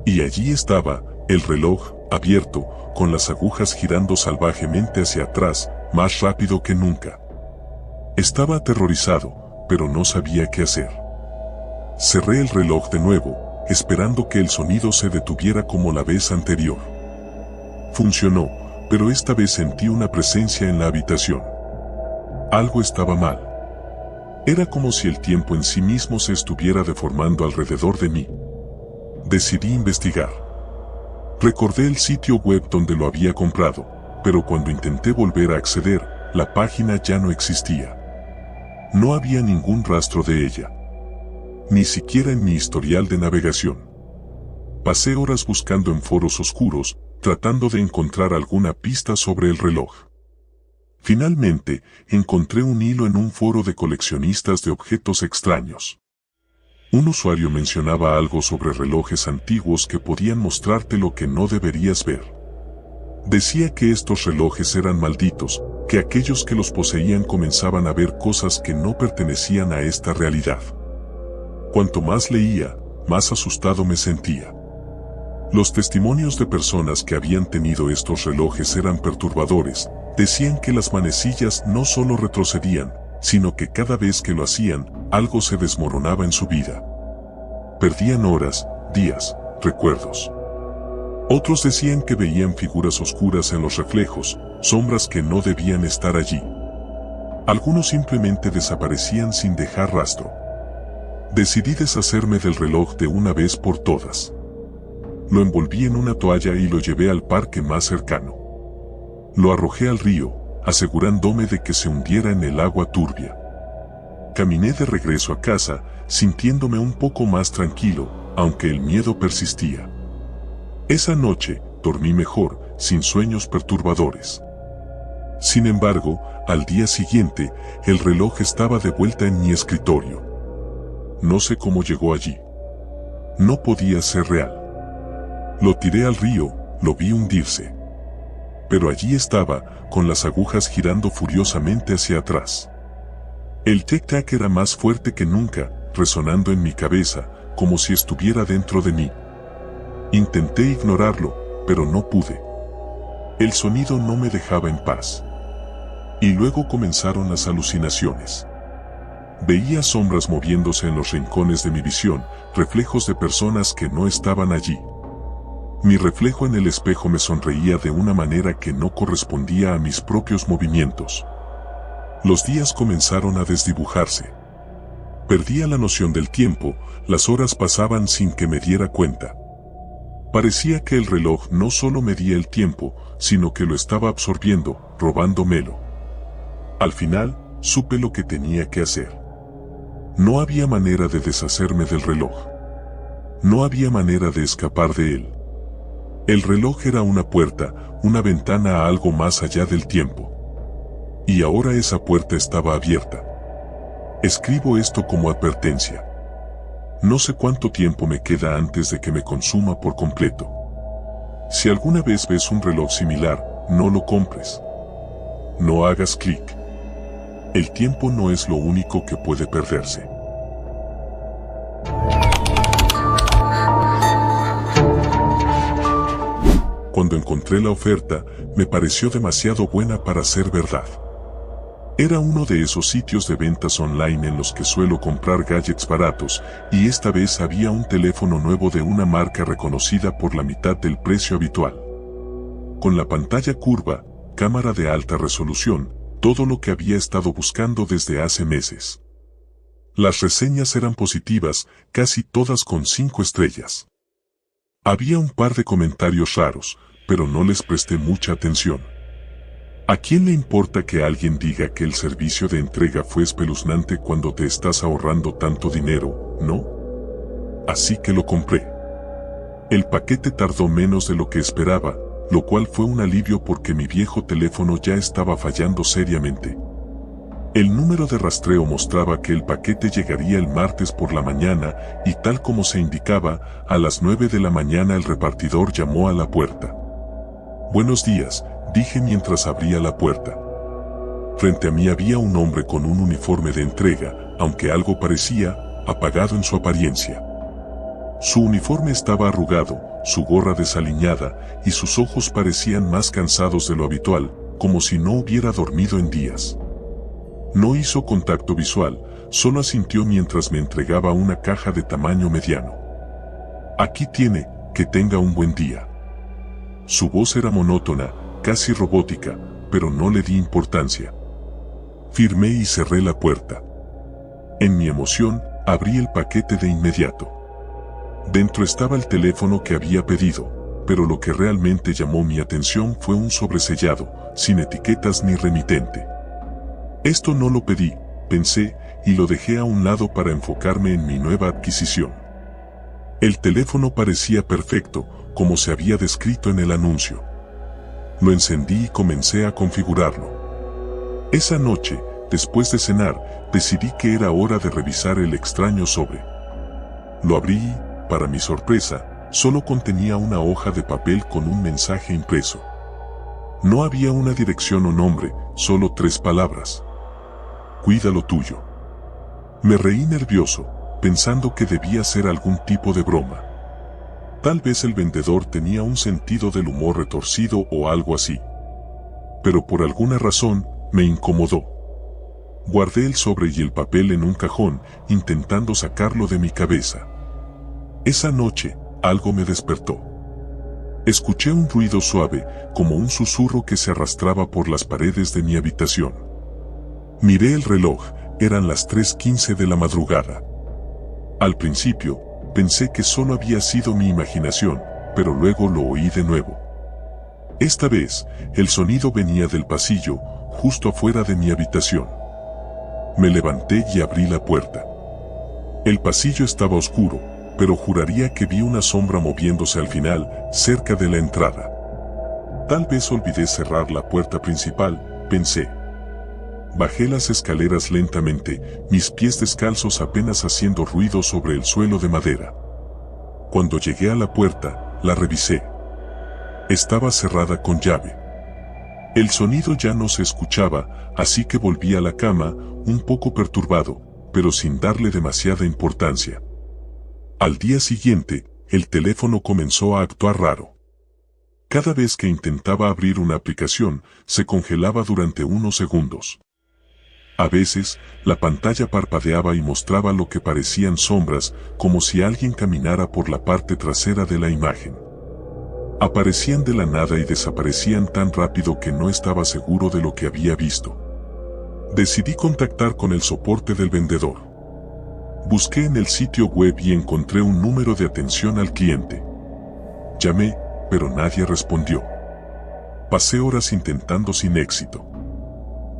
Y allí estaba, el reloj, abierto, con las agujas girando salvajemente hacia atrás, más rápido que nunca. Estaba aterrorizado, pero no sabía qué hacer. Cerré el reloj de nuevo, esperando que el sonido se detuviera como la vez anterior. Funcionó, pero esta vez sentí una presencia en la habitación. Algo estaba mal. Era como si el tiempo en sí mismo se estuviera deformando alrededor de mí. Decidí investigar. Recordé el sitio web donde lo había comprado, pero cuando intenté volver a acceder, la página ya no existía. No había ningún rastro de ella. Ni siquiera en mi historial de navegación. Pasé horas buscando en foros oscuros, tratando de encontrar alguna pista sobre el reloj. Finalmente, encontré un hilo en un foro de coleccionistas de objetos extraños. Un usuario mencionaba algo sobre relojes antiguos que podían mostrarte lo que no deberías ver. Decía que estos relojes eran malditos, que aquellos que los poseían comenzaban a ver cosas que no pertenecían a esta realidad. Cuanto más leía, más asustado me sentía. Los testimonios de personas que habían tenido estos relojes eran perturbadores. Decían que las manecillas no solo retrocedían, sino que cada vez que lo hacían, algo se desmoronaba en su vida. Perdían horas, días, recuerdos. Otros decían que veían figuras oscuras en los reflejos, sombras que no debían estar allí. Algunos simplemente desaparecían sin dejar rastro. Decidí deshacerme del reloj de una vez por todas. Lo envolví en una toalla y lo llevé al parque más cercano. Lo arrojé al río, asegurándome de que se hundiera en el agua turbia. Caminé de regreso a casa, sintiéndome un poco más tranquilo, aunque el miedo persistía. Esa noche, dormí mejor, sin sueños perturbadores. Sin embargo, al día siguiente, el reloj estaba de vuelta en mi escritorio. No sé cómo llegó allí. No podía ser real. Lo tiré al río, lo vi hundirse. Pero allí estaba, con las agujas girando furiosamente hacia atrás. El tic-tac era más fuerte que nunca, resonando en mi cabeza, como si estuviera dentro de mí. Intenté ignorarlo, pero no pude. El sonido no me dejaba en paz. Y luego comenzaron las alucinaciones. Veía sombras moviéndose en los rincones de mi visión, reflejos de personas que no estaban allí. Mi reflejo en el espejo me sonreía de una manera que no correspondía a mis propios movimientos. Los días comenzaron a desdibujarse. Perdía la noción del tiempo, las horas pasaban sin que me diera cuenta. Parecía que el reloj no solo medía el tiempo, sino que lo estaba absorbiendo, robándomelo. Al final, supe lo que tenía que hacer. No había manera de deshacerme del reloj. No había manera de escapar de él. El reloj era una puerta, una ventana a algo más allá del tiempo. Y ahora esa puerta estaba abierta. Escribo esto como advertencia. No sé cuánto tiempo me queda antes de que me consuma por completo. Si alguna vez ves un reloj similar, no lo compres. No hagas clic. El tiempo no es lo único que puede perderse. Cuando encontré la oferta, me pareció demasiado buena para ser verdad. Era uno de esos sitios de ventas online en los que suelo comprar gadgets baratos, y esta vez había un teléfono nuevo de una marca reconocida por la mitad del precio habitual. Con la pantalla curva, cámara de alta resolución, todo lo que había estado buscando desde hace meses. Las reseñas eran positivas, casi todas con 5 estrellas. Había un par de comentarios raros, pero no les presté mucha atención. ¿A quién le importa que alguien diga que el servicio de entrega fue espeluznante cuando te estás ahorrando tanto dinero, no? Así que lo compré. El paquete tardó menos de lo que esperaba, lo cual fue un alivio porque mi viejo teléfono ya estaba fallando seriamente. El número de rastreo mostraba que el paquete llegaría el martes por la mañana y tal como se indicaba, a las 9 de la mañana el repartidor llamó a la puerta. «Buenos días», dije mientras abría la puerta. Frente a mí había un hombre con un uniforme de entrega, aunque algo parecía apagado en su apariencia. Su uniforme estaba arrugado, su gorra desaliñada, y sus ojos parecían más cansados de lo habitual, como si no hubiera dormido en días. No hizo contacto visual, solo asintió mientras me entregaba una caja de tamaño mediano. «Aquí tiene, que tenga un buen día». Su voz era monótona, casi robótica, pero no le di importancia. Firmé y cerré la puerta. En mi emoción, abrí el paquete de inmediato. Dentro estaba el teléfono que había pedido, pero lo que realmente llamó mi atención fue un sobresellado, sin etiquetas ni remitente. Esto no lo pedí, pensé, y lo dejé a un lado para enfocarme en mi nueva adquisición. El teléfono parecía perfecto, como se había descrito en el anuncio. Lo encendí y comencé a configurarlo. Esa noche, después de cenar, decidí que era hora de revisar el extraño sobre. Lo abrí y, para mi sorpresa, solo contenía una hoja de papel con un mensaje impreso. No había una dirección o nombre, solo 3 palabras. «Cuida lo tuyo». Me reí nervioso, pensando que debía ser algún tipo de broma. Tal vez el vendedor tenía un sentido del humor retorcido o algo así. Pero por alguna razón, me incomodó. Guardé el sobre y el papel en un cajón, intentando sacarlo de mi cabeza. Esa noche, algo me despertó. Escuché un ruido suave, como un susurro que se arrastraba por las paredes de mi habitación. Miré el reloj, eran las 3:15 de la madrugada. Al principio, pensé que solo había sido mi imaginación, pero luego lo oí de nuevo. Esta vez, el sonido venía del pasillo, justo afuera de mi habitación. Me levanté y abrí la puerta. El pasillo estaba oscuro, pero juraría que vi una sombra moviéndose al final, cerca de la entrada. Tal vez olvidé cerrar la puerta principal, pensé. Bajé las escaleras lentamente, mis pies descalzos apenas haciendo ruido sobre el suelo de madera. Cuando llegué a la puerta, la revisé. Estaba cerrada con llave. El sonido ya no se escuchaba, así que volví a la cama, un poco perturbado, pero sin darle demasiada importancia. Al día siguiente, el teléfono comenzó a actuar raro. Cada vez que intentaba abrir una aplicación, se congelaba durante unos segundos. A veces, la pantalla parpadeaba y mostraba lo que parecían sombras, como si alguien caminara por la parte trasera de la imagen. Aparecían de la nada y desaparecían tan rápido que no estaba seguro de lo que había visto. Decidí contactar con el soporte del vendedor. Busqué en el sitio web y encontré un número de atención al cliente. Llamé, pero nadie respondió. Pasé horas intentando sin éxito.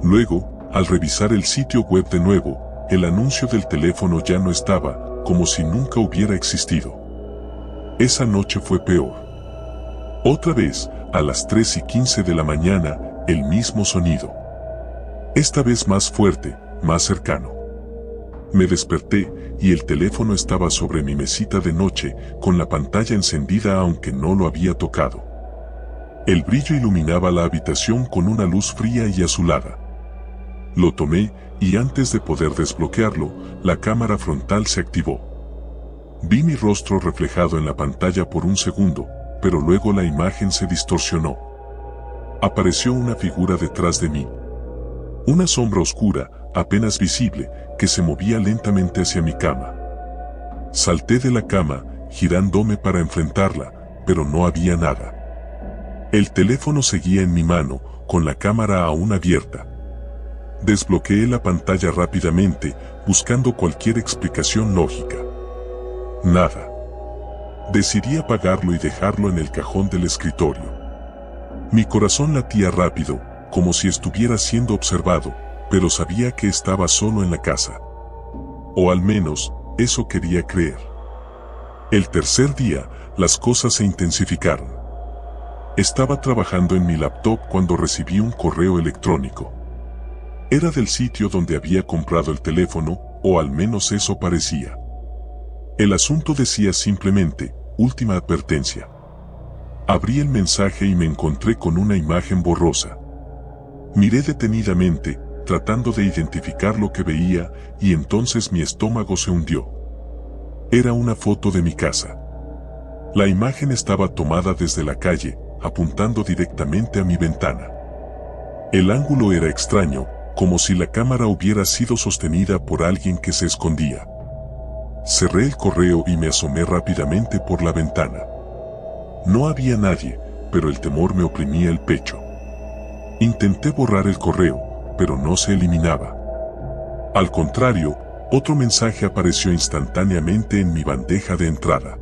Luego, al revisar el sitio web de nuevo, el anuncio del teléfono ya no estaba, como si nunca hubiera existido. Esa noche fue peor. Otra vez, a las 3:15 de la mañana, el mismo sonido. Esta vez más fuerte, más cercano. Me desperté, y el teléfono estaba sobre mi mesita de noche, con la pantalla encendida aunque no lo había tocado. El brillo iluminaba la habitación con una luz fría y azulada. Lo tomé, y antes de poder desbloquearlo, la cámara frontal se activó. Vi mi rostro reflejado en la pantalla por un segundo, pero luego la imagen se distorsionó. Apareció una figura detrás de mí. Una sombra oscura, apenas visible, que se movía lentamente hacia mi cama. Salté de la cama, girándome para enfrentarla, pero no había nada. El teléfono seguía en mi mano, con la cámara aún abierta. Desbloqueé la pantalla rápidamente, buscando cualquier explicación lógica. Nada. Decidí apagarlo y dejarlo en el cajón del escritorio. Mi corazón latía rápido, como si estuviera siendo observado, pero sabía que estaba solo en la casa. O al menos, eso quería creer. El tercer día, las cosas se intensificaron. Estaba trabajando en mi laptop cuando recibí un correo electrónico. Era del sitio donde había comprado el teléfono, o al menos eso parecía. El asunto decía simplemente, última advertencia. Abrí el mensaje y me encontré con una imagen borrosa. Miré detenidamente, tratando de identificar lo que veía, y entonces mi estómago se hundió. Era una foto de mi casa. La imagen estaba tomada desde la calle, apuntando directamente a mi ventana. El ángulo era extraño, como si la cámara hubiera sido sostenida por alguien que se escondía. Cerré el correo y me asomé rápidamente por la ventana. No había nadie, pero el temor me oprimía el pecho. Intenté borrar el correo, pero no se eliminaba. Al contrario, otro mensaje apareció instantáneamente en mi bandeja de entrada.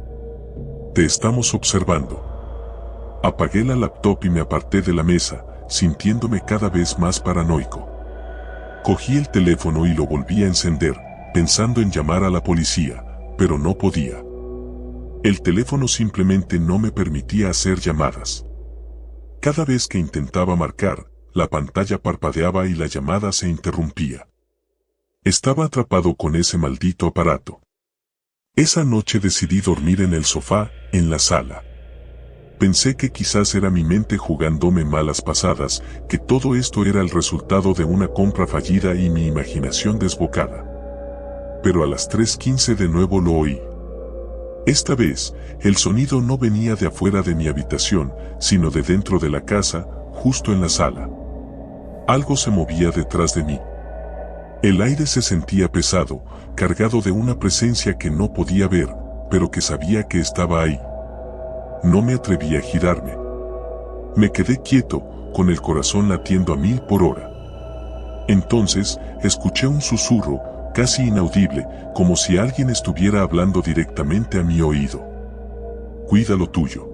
Te estamos observando. Apagué la laptop y me aparté de la mesa, sintiéndome cada vez más paranoico. Cogí el teléfono y lo volví a encender, pensando en llamar a la policía, pero no podía. El teléfono simplemente no me permitía hacer llamadas. Cada vez que intentaba marcar, la pantalla parpadeaba y la llamada se interrumpía. Estaba atrapado con ese maldito aparato. Esa noche decidí dormir en el sofá, en la sala. Pensé que quizás era mi mente jugándome malas pasadas, que todo esto era el resultado de una compra fallida y mi imaginación desbocada. Pero a las 3:15 de nuevo lo oí. Esta vez, el sonido no venía de afuera de mi habitación, sino de dentro de la casa, justo en la sala. Algo se movía detrás de mí. El aire se sentía pesado, cargado de una presencia que no podía ver, pero que sabía que estaba ahí. No me atreví a girarme. Me quedé quieto, con el corazón latiendo a 1000 por hora. Entonces, escuché un susurro, casi inaudible, como si alguien estuviera hablando directamente a mi oído. Cuida lo tuyo.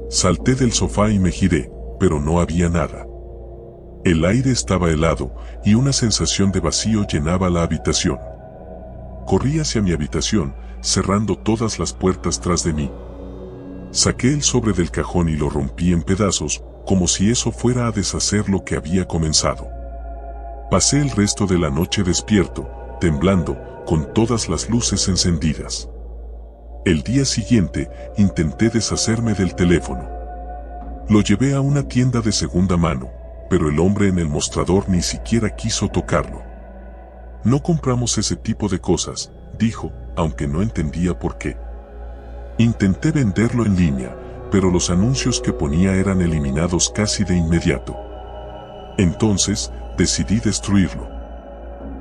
Salté del sofá y me giré, pero no había nada. El aire estaba helado, y una sensación de vacío llenaba la habitación. Corrí hacia mi habitación, cerrando todas las puertas tras de mí. Saqué el sobre del cajón y lo rompí en pedazos, como si eso fuera a deshacer lo que había comenzado. Pasé el resto de la noche despierto, temblando, con todas las luces encendidas. El día siguiente, intenté deshacerme del teléfono. Lo llevé a una tienda de segunda mano, pero el hombre en el mostrador ni siquiera quiso tocarlo. No compramos ese tipo de cosas, dijo, aunque no entendía por qué. Intenté venderlo en línea, pero los anuncios que ponía eran eliminados casi de inmediato. Entonces, decidí destruirlo.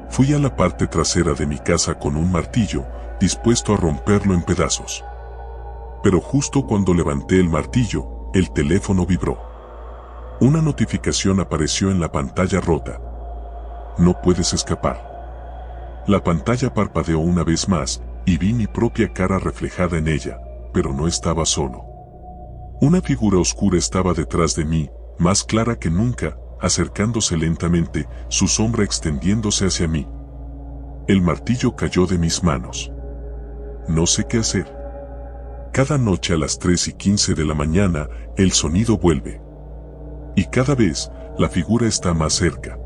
Fui a la parte trasera de mi casa con un martillo, dispuesto a romperlo en pedazos. Pero justo cuando levanté el martillo, el teléfono vibró. Una notificación apareció en la pantalla rota. No puedes escapar. La pantalla parpadeó una vez más, y vi mi propia cara reflejada en ella, pero no estaba solo. Una figura oscura estaba detrás de mí, más clara que nunca, acercándose lentamente, su sombra extendiéndose hacia mí. El martillo cayó de mis manos. No sé qué hacer. Cada noche a las 3:15 de la mañana, el sonido vuelve. Y cada vez, la figura está más cerca.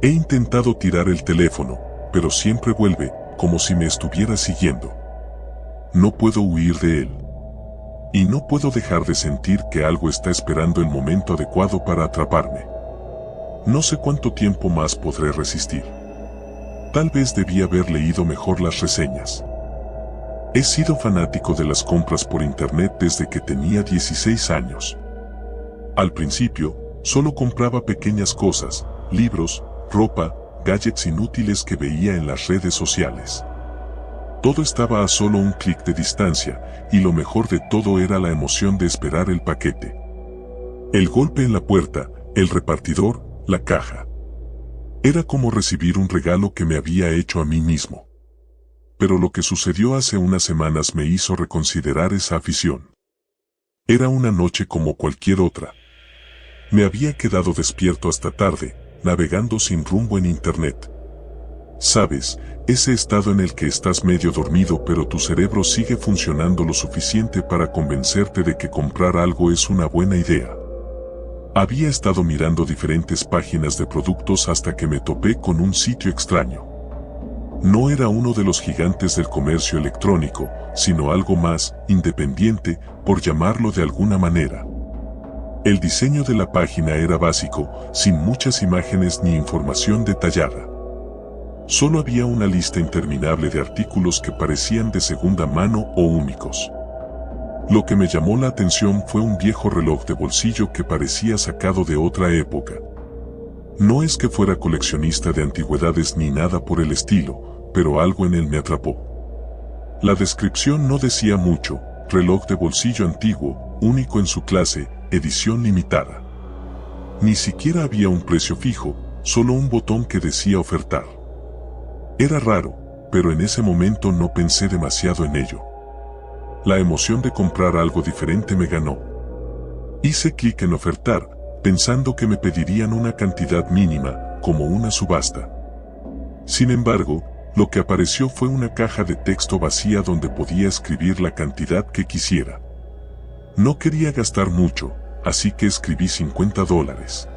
He intentado tirar el teléfono, pero siempre vuelve, como si me estuviera siguiendo. No puedo huir de él. Y no puedo dejar de sentir que algo está esperando el momento adecuado para atraparme. No sé cuánto tiempo más podré resistir. Tal vez debí haber leído mejor las reseñas. He sido fanático de las compras por internet desde que tenía 16 años. Al principio, solo compraba pequeñas cosas, libros, ropa, gadgets inútiles que veía en las redes sociales. Todo estaba a solo un clic de distancia, y lo mejor de todo era la emoción de esperar el paquete. El golpe en la puerta, el repartidor, la caja. Era como recibir un regalo que me había hecho a mí mismo. Pero lo que sucedió hace unas semanas me hizo reconsiderar esa afición. Era una noche como cualquier otra. Me había quedado despierto hasta tarde, navegando sin rumbo en internet. Sabes, ese estado en el que estás medio dormido pero tu cerebro sigue funcionando lo suficiente para convencerte de que comprar algo es una buena idea. Había estado mirando diferentes páginas de productos hasta que me topé con un sitio extraño. No era uno de los gigantes del comercio electrónico, sino algo más independiente, por llamarlo de alguna manera. El diseño de la página era básico, sin muchas imágenes ni información detallada. Solo había una lista interminable de artículos que parecían de segunda mano o únicos. Lo que me llamó la atención fue un viejo reloj de bolsillo que parecía sacado de otra época. No es que fuera coleccionista de antigüedades ni nada por el estilo, pero algo en él me atrapó. La descripción no decía mucho: reloj de bolsillo antiguo, único en su clase, edición limitada. Ni siquiera había un precio fijo, solo un botón que decía ofertar. Era raro, pero en ese momento no pensé demasiado en ello. La emoción de comprar algo diferente me ganó. Hice clic en ofertar, pensando que me pedirían una cantidad mínima, como una subasta. Sin embargo, lo que apareció fue una caja de texto vacía donde podía escribir la cantidad que quisiera. No quería gastar mucho, así que escribí $50.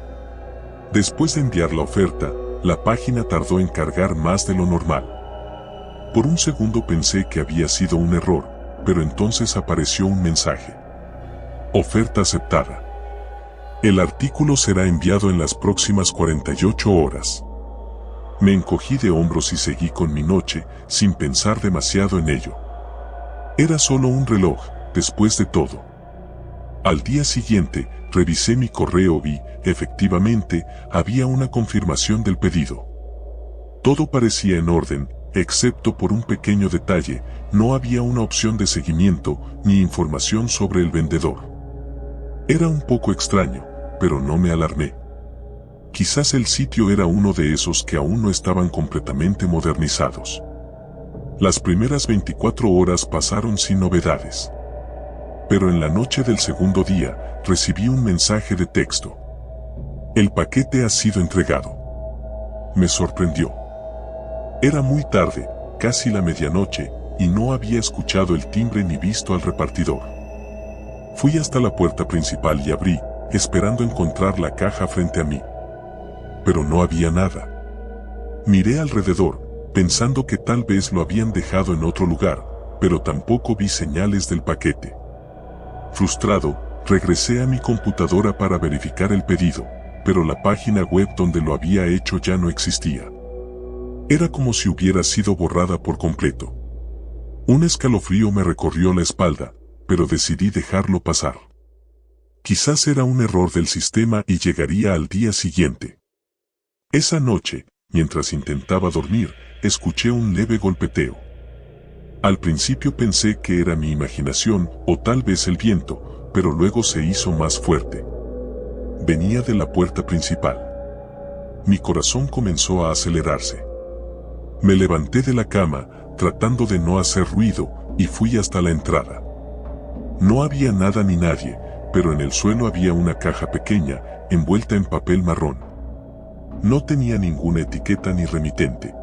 Después de enviar la oferta, la página tardó en cargar más de lo normal. Por un segundo pensé que había sido un error, pero entonces apareció un mensaje. Oferta aceptada. El artículo será enviado en las próximas 48 horas. Me encogí de hombros y seguí con mi noche, sin pensar demasiado en ello. Era solo un reloj, después de todo. Al día siguiente, revisé mi correo y, efectivamente, había una confirmación del pedido. Todo parecía en orden, excepto por un pequeño detalle: no había una opción de seguimiento, ni información sobre el vendedor. Era un poco extraño, pero no me alarmé. Quizás el sitio era uno de esos que aún no estaban completamente modernizados. Las primeras 24 horas pasaron sin novedades. Pero en la noche del segundo día, recibí un mensaje de texto. El paquete ha sido entregado. Me sorprendió. Era muy tarde, casi la medianoche, y no había escuchado el timbre ni visto al repartidor. Fui hasta la puerta principal y abrí, esperando encontrar la caja frente a mí. Pero no había nada. Miré alrededor, pensando que tal vez lo habían dejado en otro lugar, pero tampoco vi señales del paquete. Frustrado, regresé a mi computadora para verificar el pedido, pero la página web donde lo había hecho ya no existía. Era como si hubiera sido borrada por completo. Un escalofrío me recorrió la espalda, pero decidí dejarlo pasar. Quizás era un error del sistema y llegaría al día siguiente. Esa noche, mientras intentaba dormir, escuché un leve golpeteo. Al principio pensé que era mi imaginación o tal vez el viento, pero luego se hizo más fuerte. Venía de la puerta principal. Mi corazón comenzó a acelerarse. Me levanté de la cama, tratando de no hacer ruido, y fui hasta la entrada. No había nada ni nadie, pero en el suelo había una caja pequeña, envuelta en papel marrón. No tenía ninguna etiqueta ni remitente.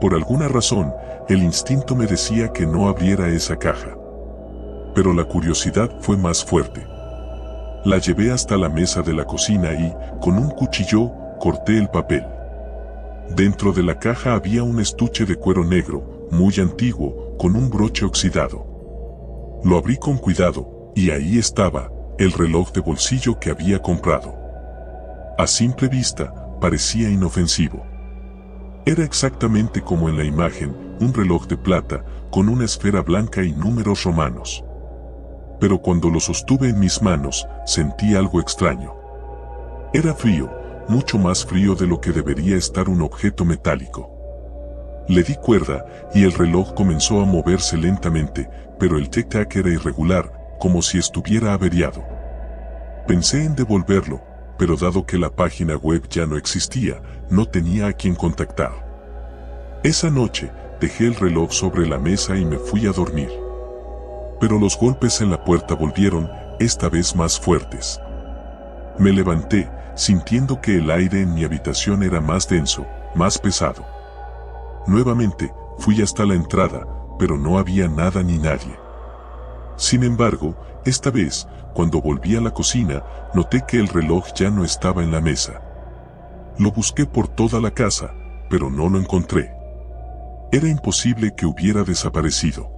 Por alguna razón, el instinto me decía que no abriera esa caja. Pero la curiosidad fue más fuerte. La llevé hasta la mesa de la cocina y, con un cuchillo, corté el papel. Dentro de la caja había un estuche de cuero negro, muy antiguo, con un broche oxidado. Lo abrí con cuidado, y ahí estaba, el reloj de bolsillo que había comprado. A simple vista, parecía inofensivo. Era exactamente como en la imagen, un reloj de plata, con una esfera blanca y números romanos. Pero cuando lo sostuve en mis manos, sentí algo extraño. Era frío, mucho más frío de lo que debería estar un objeto metálico. Le di cuerda, y el reloj comenzó a moverse lentamente, pero el tic-tac era irregular, como si estuviera averiado. Pensé en devolverlo, pero dado que la página web ya no existía, no tenía a quien contactar. Esa noche, dejé el reloj sobre la mesa y me fui a dormir. Pero los golpes en la puerta volvieron, esta vez más fuertes. Me levanté, sintiendo que el aire en mi habitación era más denso, más pesado. Nuevamente, fui hasta la entrada, pero no había nada ni nadie. Sin embargo, esta vez, cuando volví a la cocina, noté que el reloj ya no estaba en la mesa. Lo busqué por toda la casa, pero no lo encontré. Era imposible que hubiera desaparecido.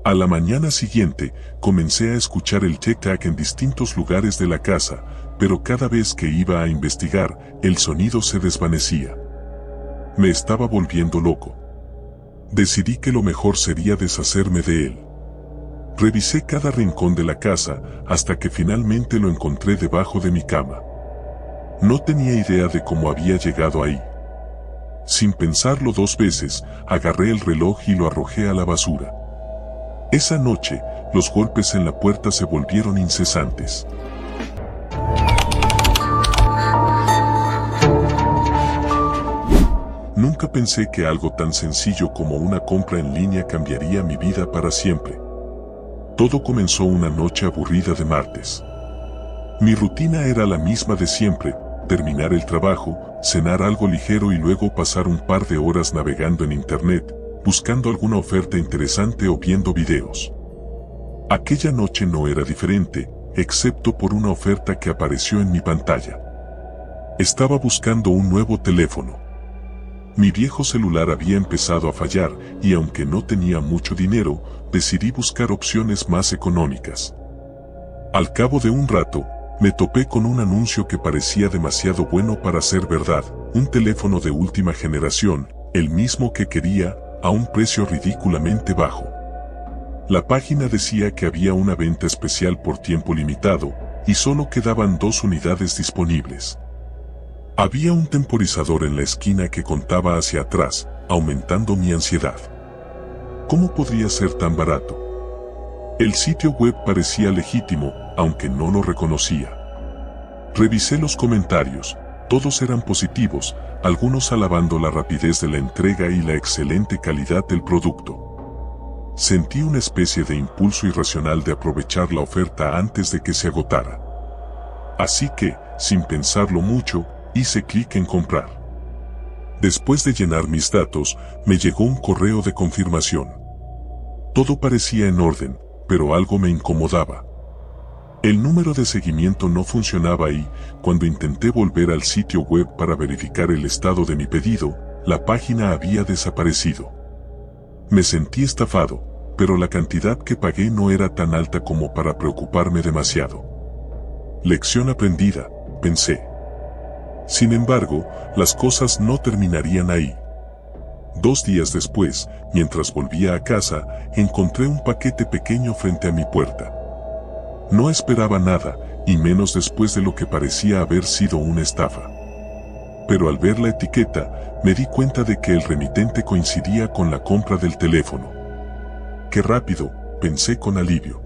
A la mañana siguiente, comencé a escuchar el tic-tac en distintos lugares de la casa, pero cada vez que iba a investigar, el sonido se desvanecía. Me estaba volviendo loco. Decidí que lo mejor sería deshacerme de él. Revisé cada rincón de la casa, hasta que finalmente lo encontré debajo de mi cama. No tenía idea de cómo había llegado ahí. Sin pensarlo dos veces, agarré el reloj y lo arrojé a la basura. Esa noche, los golpes en la puerta se volvieron incesantes. Nunca pensé que algo tan sencillo como una compra en línea cambiaría mi vida para siempre. Todo comenzó una noche aburrida de martes. Mi rutina era la misma de siempre: terminar el trabajo, cenar algo ligero y luego pasar un par de horas navegando en internet, buscando alguna oferta interesante o viendo videos. Aquella noche no era diferente, excepto por una oferta que apareció en mi pantalla. Estaba buscando un nuevo teléfono. Mi viejo celular había empezado a fallar y aunque no tenía mucho dinero, decidí buscar opciones más económicas. Al cabo de un rato, me topé con un anuncio que parecía demasiado bueno para ser verdad: un teléfono de última generación, el mismo que quería, a un precio ridículamente bajo. La página decía que había una venta especial por tiempo limitado, y solo quedaban 2 unidades disponibles. Había un temporizador en la esquina que contaba hacia atrás, aumentando mi ansiedad. ¿Cómo podría ser tan barato? El sitio web parecía legítimo, aunque no lo reconocía. Revisé los comentarios, todos eran positivos, algunos alabando la rapidez de la entrega y la excelente calidad del producto. Sentí una especie de impulso irracional de aprovechar la oferta antes de que se agotara. Así que, sin pensarlo mucho, hice clic en comprar. Después de llenar mis datos, me llegó un correo de confirmación. Todo parecía en orden, pero algo me incomodaba. El número de seguimiento no funcionaba y, cuando intenté volver al sitio web para verificar el estado de mi pedido, la página había desaparecido. Me sentí estafado, pero la cantidad que pagué no era tan alta como para preocuparme demasiado. Lección aprendida, pensé. Sin embargo, las cosas no terminarían ahí. 2 días después, mientras volvía a casa, encontré un paquete pequeño frente a mi puerta. No esperaba nada, y menos después de lo que parecía haber sido una estafa. Pero al ver la etiqueta, me di cuenta de que el remitente coincidía con la compra del teléfono. ¡Qué rápido!, pensé con alivio.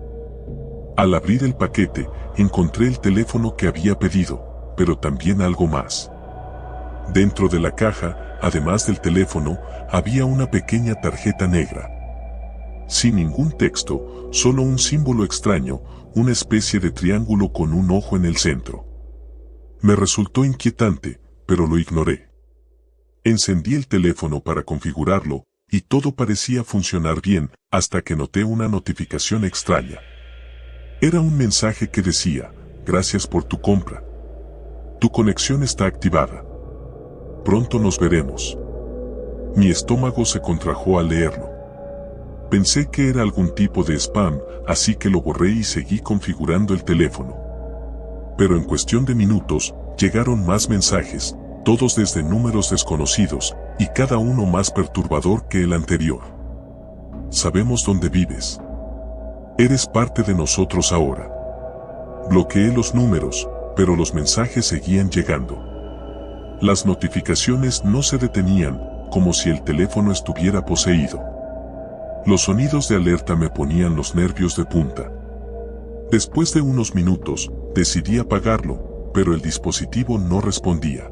Al abrir el paquete, encontré el teléfono que había pedido, pero también algo más. Dentro de la caja, además del teléfono, había una pequeña tarjeta negra. Sin ningún texto, solo un símbolo extraño, una especie de triángulo con un ojo en el centro. Me resultó inquietante, pero lo ignoré. Encendí el teléfono para configurarlo, y todo parecía funcionar bien, hasta que noté una notificación extraña. Era un mensaje que decía: gracias por tu compra. Tu conexión está activada. Pronto nos veremos. Mi estómago se contrajo al leerlo. Pensé que era algún tipo de spam, así que lo borré y seguí configurando el teléfono. Pero en cuestión de minutos, llegaron más mensajes, todos desde números desconocidos, y cada uno más perturbador que el anterior. Sabemos dónde vives. Eres parte de nosotros ahora. Bloqueé los números, pero los mensajes seguían llegando. Las notificaciones no se detenían, como si el teléfono estuviera poseído. Los sonidos de alerta me ponían los nervios de punta. Después de unos minutos, decidí apagarlo, pero el dispositivo no respondía.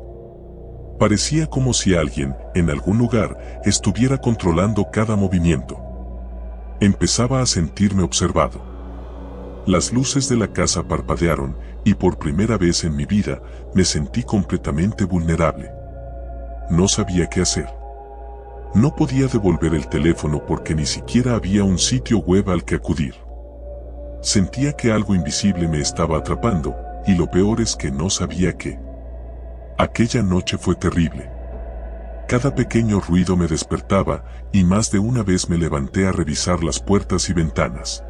Parecía como si alguien, en algún lugar, estuviera controlando cada movimiento. Empezaba a sentirme observado. Las luces de la casa parpadearon, y por primera vez en mi vida, me sentí completamente vulnerable. No sabía qué hacer. No podía devolver el teléfono porque ni siquiera había un sitio web al que acudir. Sentía que algo invisible me estaba atrapando, y lo peor es que no sabía qué. Aquella noche fue terrible. Cada pequeño ruido me despertaba, y más de una vez me levanté a revisar las puertas y ventanas.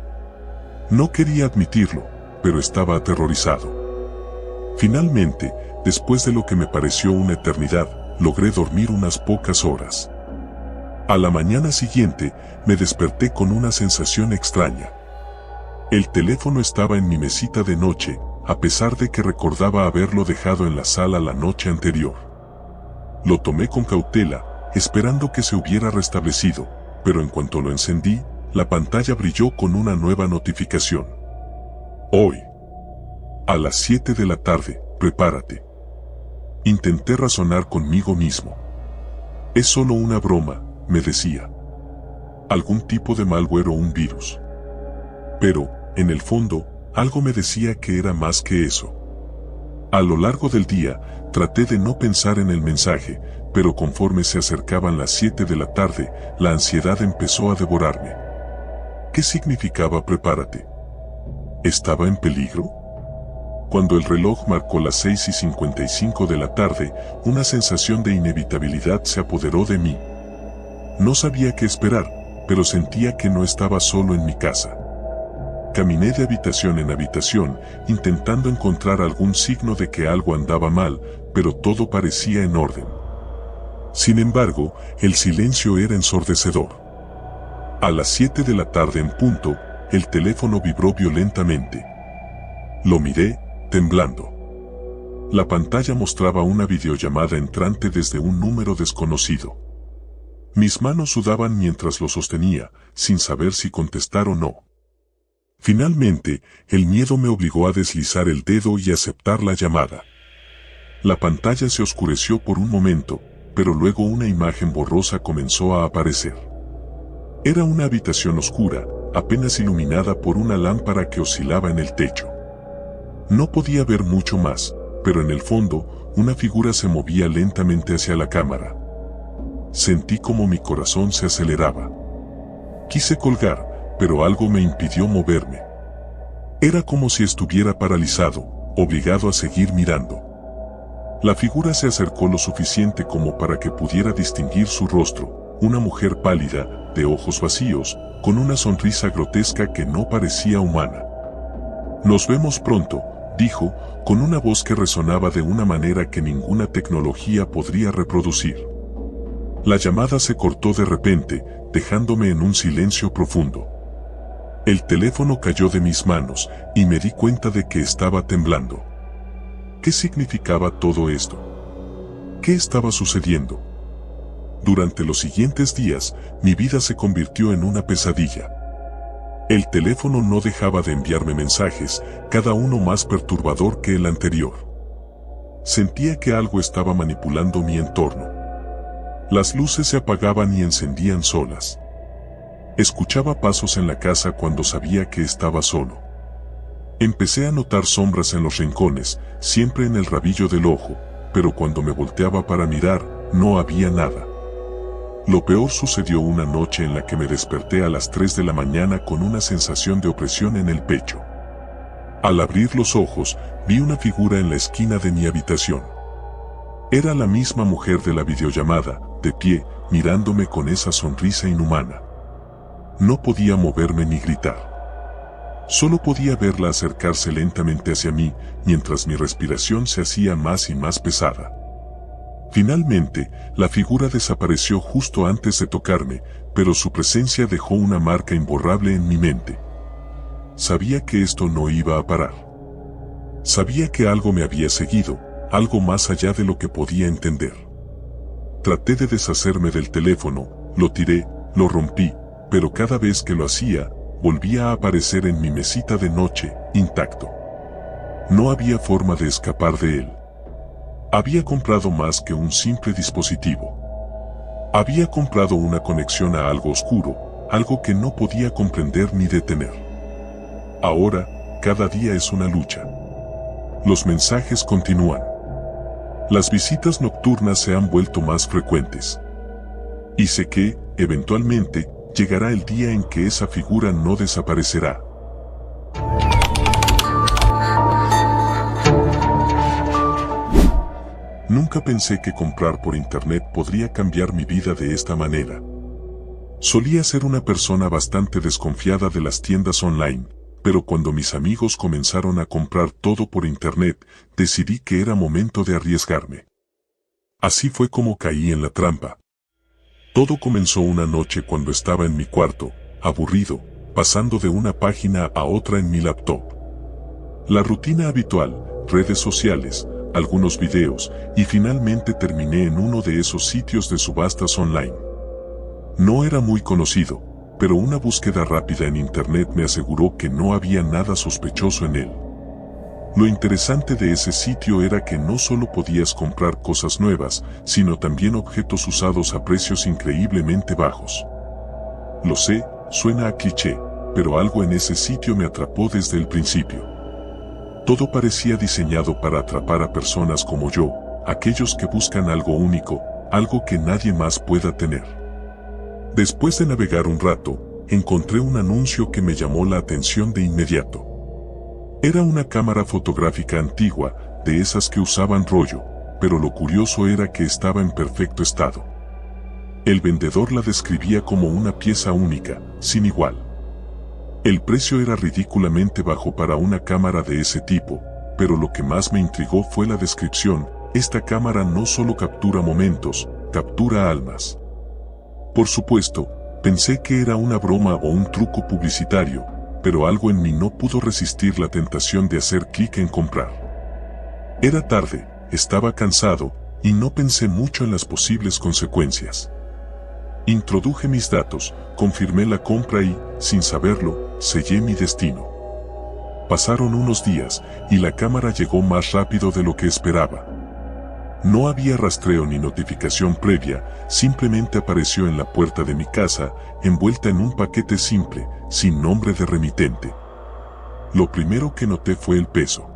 No quería admitirlo, pero estaba aterrorizado. Finalmente, después de lo que me pareció una eternidad, logré dormir unas pocas horas. A la mañana siguiente, me desperté con una sensación extraña. El teléfono estaba en mi mesita de noche, a pesar de que recordaba haberlo dejado en la sala la noche anterior. Lo tomé con cautela, esperando que se hubiera restablecido, pero en cuanto lo encendí, la pantalla brilló con una nueva notificación. Hoy, a las 7 de la tarde, prepárate. Intenté razonar conmigo mismo. Es solo una broma, me decía. Algún tipo de malware o un virus. Pero, en el fondo, algo me decía que era más que eso. A lo largo del día, traté de no pensar en el mensaje, pero conforme se acercaban las 7 de la tarde, la ansiedad empezó a devorarme. ¿Qué significaba prepárate? ¿Estaba en peligro? Cuando el reloj marcó las 6:55 de la tarde, una sensación de inevitabilidad se apoderó de mí. No sabía qué esperar, pero sentía que no estaba solo en mi casa. Caminé de habitación en habitación, intentando encontrar algún signo de que algo andaba mal, pero todo parecía en orden. Sin embargo, el silencio era ensordecedor. A las 7 de la tarde en punto, el teléfono vibró violentamente. Lo miré, temblando. La pantalla mostraba una videollamada entrante desde un número desconocido. Mis manos sudaban mientras lo sostenía, sin saber si contestar o no. Finalmente, el miedo me obligó a deslizar el dedo y aceptar la llamada. La pantalla se oscureció por un momento, pero luego una imagen borrosa comenzó a aparecer. Era una habitación oscura, apenas iluminada por una lámpara que oscilaba en el techo. No podía ver mucho más, pero en el fondo, una figura se movía lentamente hacia la cámara. Sentí como mi corazón se aceleraba. Quise colgar, pero algo me impidió moverme. Era como si estuviera paralizado, obligado a seguir mirando. La figura se acercó lo suficiente como para que pudiera distinguir su rostro, una mujer pálida, de ojos vacíos, con una sonrisa grotesca que no parecía humana. Nos vemos pronto, dijo, con una voz que resonaba de una manera que ninguna tecnología podría reproducir. La llamada se cortó de repente, dejándome en un silencio profundo. El teléfono cayó de mis manos y me di cuenta de que estaba temblando. ¿Qué significaba todo esto? ¿Qué estaba sucediendo? Durante los siguientes días, mi vida se convirtió en una pesadilla. El teléfono no dejaba de enviarme mensajes, cada uno más perturbador que el anterior. Sentía que algo estaba manipulando mi entorno. Las luces se apagaban y encendían solas. Escuchaba pasos en la casa cuando sabía que estaba solo. Empecé a notar sombras en los rincones, siempre en el rabillo del ojo, pero cuando me volteaba para mirar, no había nada. Lo peor sucedió una noche en la que me desperté a las 3 de la mañana con una sensación de opresión en el pecho. Al abrir los ojos, vi una figura en la esquina de mi habitación. Era la misma mujer de la videollamada, de pie, mirándome con esa sonrisa inhumana. No podía moverme ni gritar. Solo podía verla acercarse lentamente hacia mí, mientras mi respiración se hacía más y más pesada. Finalmente, la figura desapareció justo antes de tocarme, pero su presencia dejó una marca imborrable en mi mente. Sabía que esto no iba a parar. Sabía que algo me había seguido, algo más allá de lo que podía entender. Traté de deshacerme del teléfono, lo tiré, lo rompí, pero cada vez que lo hacía, volvía a aparecer en mi mesita de noche, intacto. No había forma de escapar de él. Había comprado más que un simple dispositivo. Había comprado una conexión a algo oscuro, algo que no podía comprender ni detener. Ahora, cada día es una lucha. Los mensajes continúan. Las visitas nocturnas se han vuelto más frecuentes. Y sé que, eventualmente, llegará el día en que esa figura no desaparecerá. Nunca pensé que comprar por internet podría cambiar mi vida de esta manera. Solía ser una persona bastante desconfiada de las tiendas online, pero cuando mis amigos comenzaron a comprar todo por internet, decidí que era momento de arriesgarme. Así fue como caí en la trampa. Todo comenzó una noche cuando estaba en mi cuarto, aburrido, pasando de una página a otra en mi laptop. La rutina habitual, redes sociales, algunos videos, y finalmente terminé en uno de esos sitios de subastas online. No era muy conocido, pero una búsqueda rápida en internet me aseguró que no había nada sospechoso en él. Lo interesante de ese sitio era que no solo podías comprar cosas nuevas, sino también objetos usados a precios increíblemente bajos. Lo sé, suena a cliché, pero algo en ese sitio me atrapó desde el principio. Todo parecía diseñado para atrapar a personas como yo, aquellos que buscan algo único, algo que nadie más pueda tener. Después de navegar un rato, encontré un anuncio que me llamó la atención de inmediato. Era una cámara fotográfica antigua, de esas que usaban rollo, pero lo curioso era que estaba en perfecto estado. El vendedor la describía como una pieza única, sin igual. El precio era ridículamente bajo para una cámara de ese tipo, pero lo que más me intrigó fue la descripción: esta cámara no solo captura momentos, captura almas. Por supuesto, pensé que era una broma o un truco publicitario, pero algo en mí no pudo resistir la tentación de hacer clic en comprar. Era tarde, estaba cansado, y no pensé mucho en las posibles consecuencias. Introduje mis datos, confirmé la compra y, sin saberlo, sellé mi destino. Pasaron unos días, y la cámara llegó más rápido de lo que esperaba. No había rastreo ni notificación previa, simplemente apareció en la puerta de mi casa, envuelta en un paquete simple, sin nombre de remitente. Lo primero que noté fue el peso.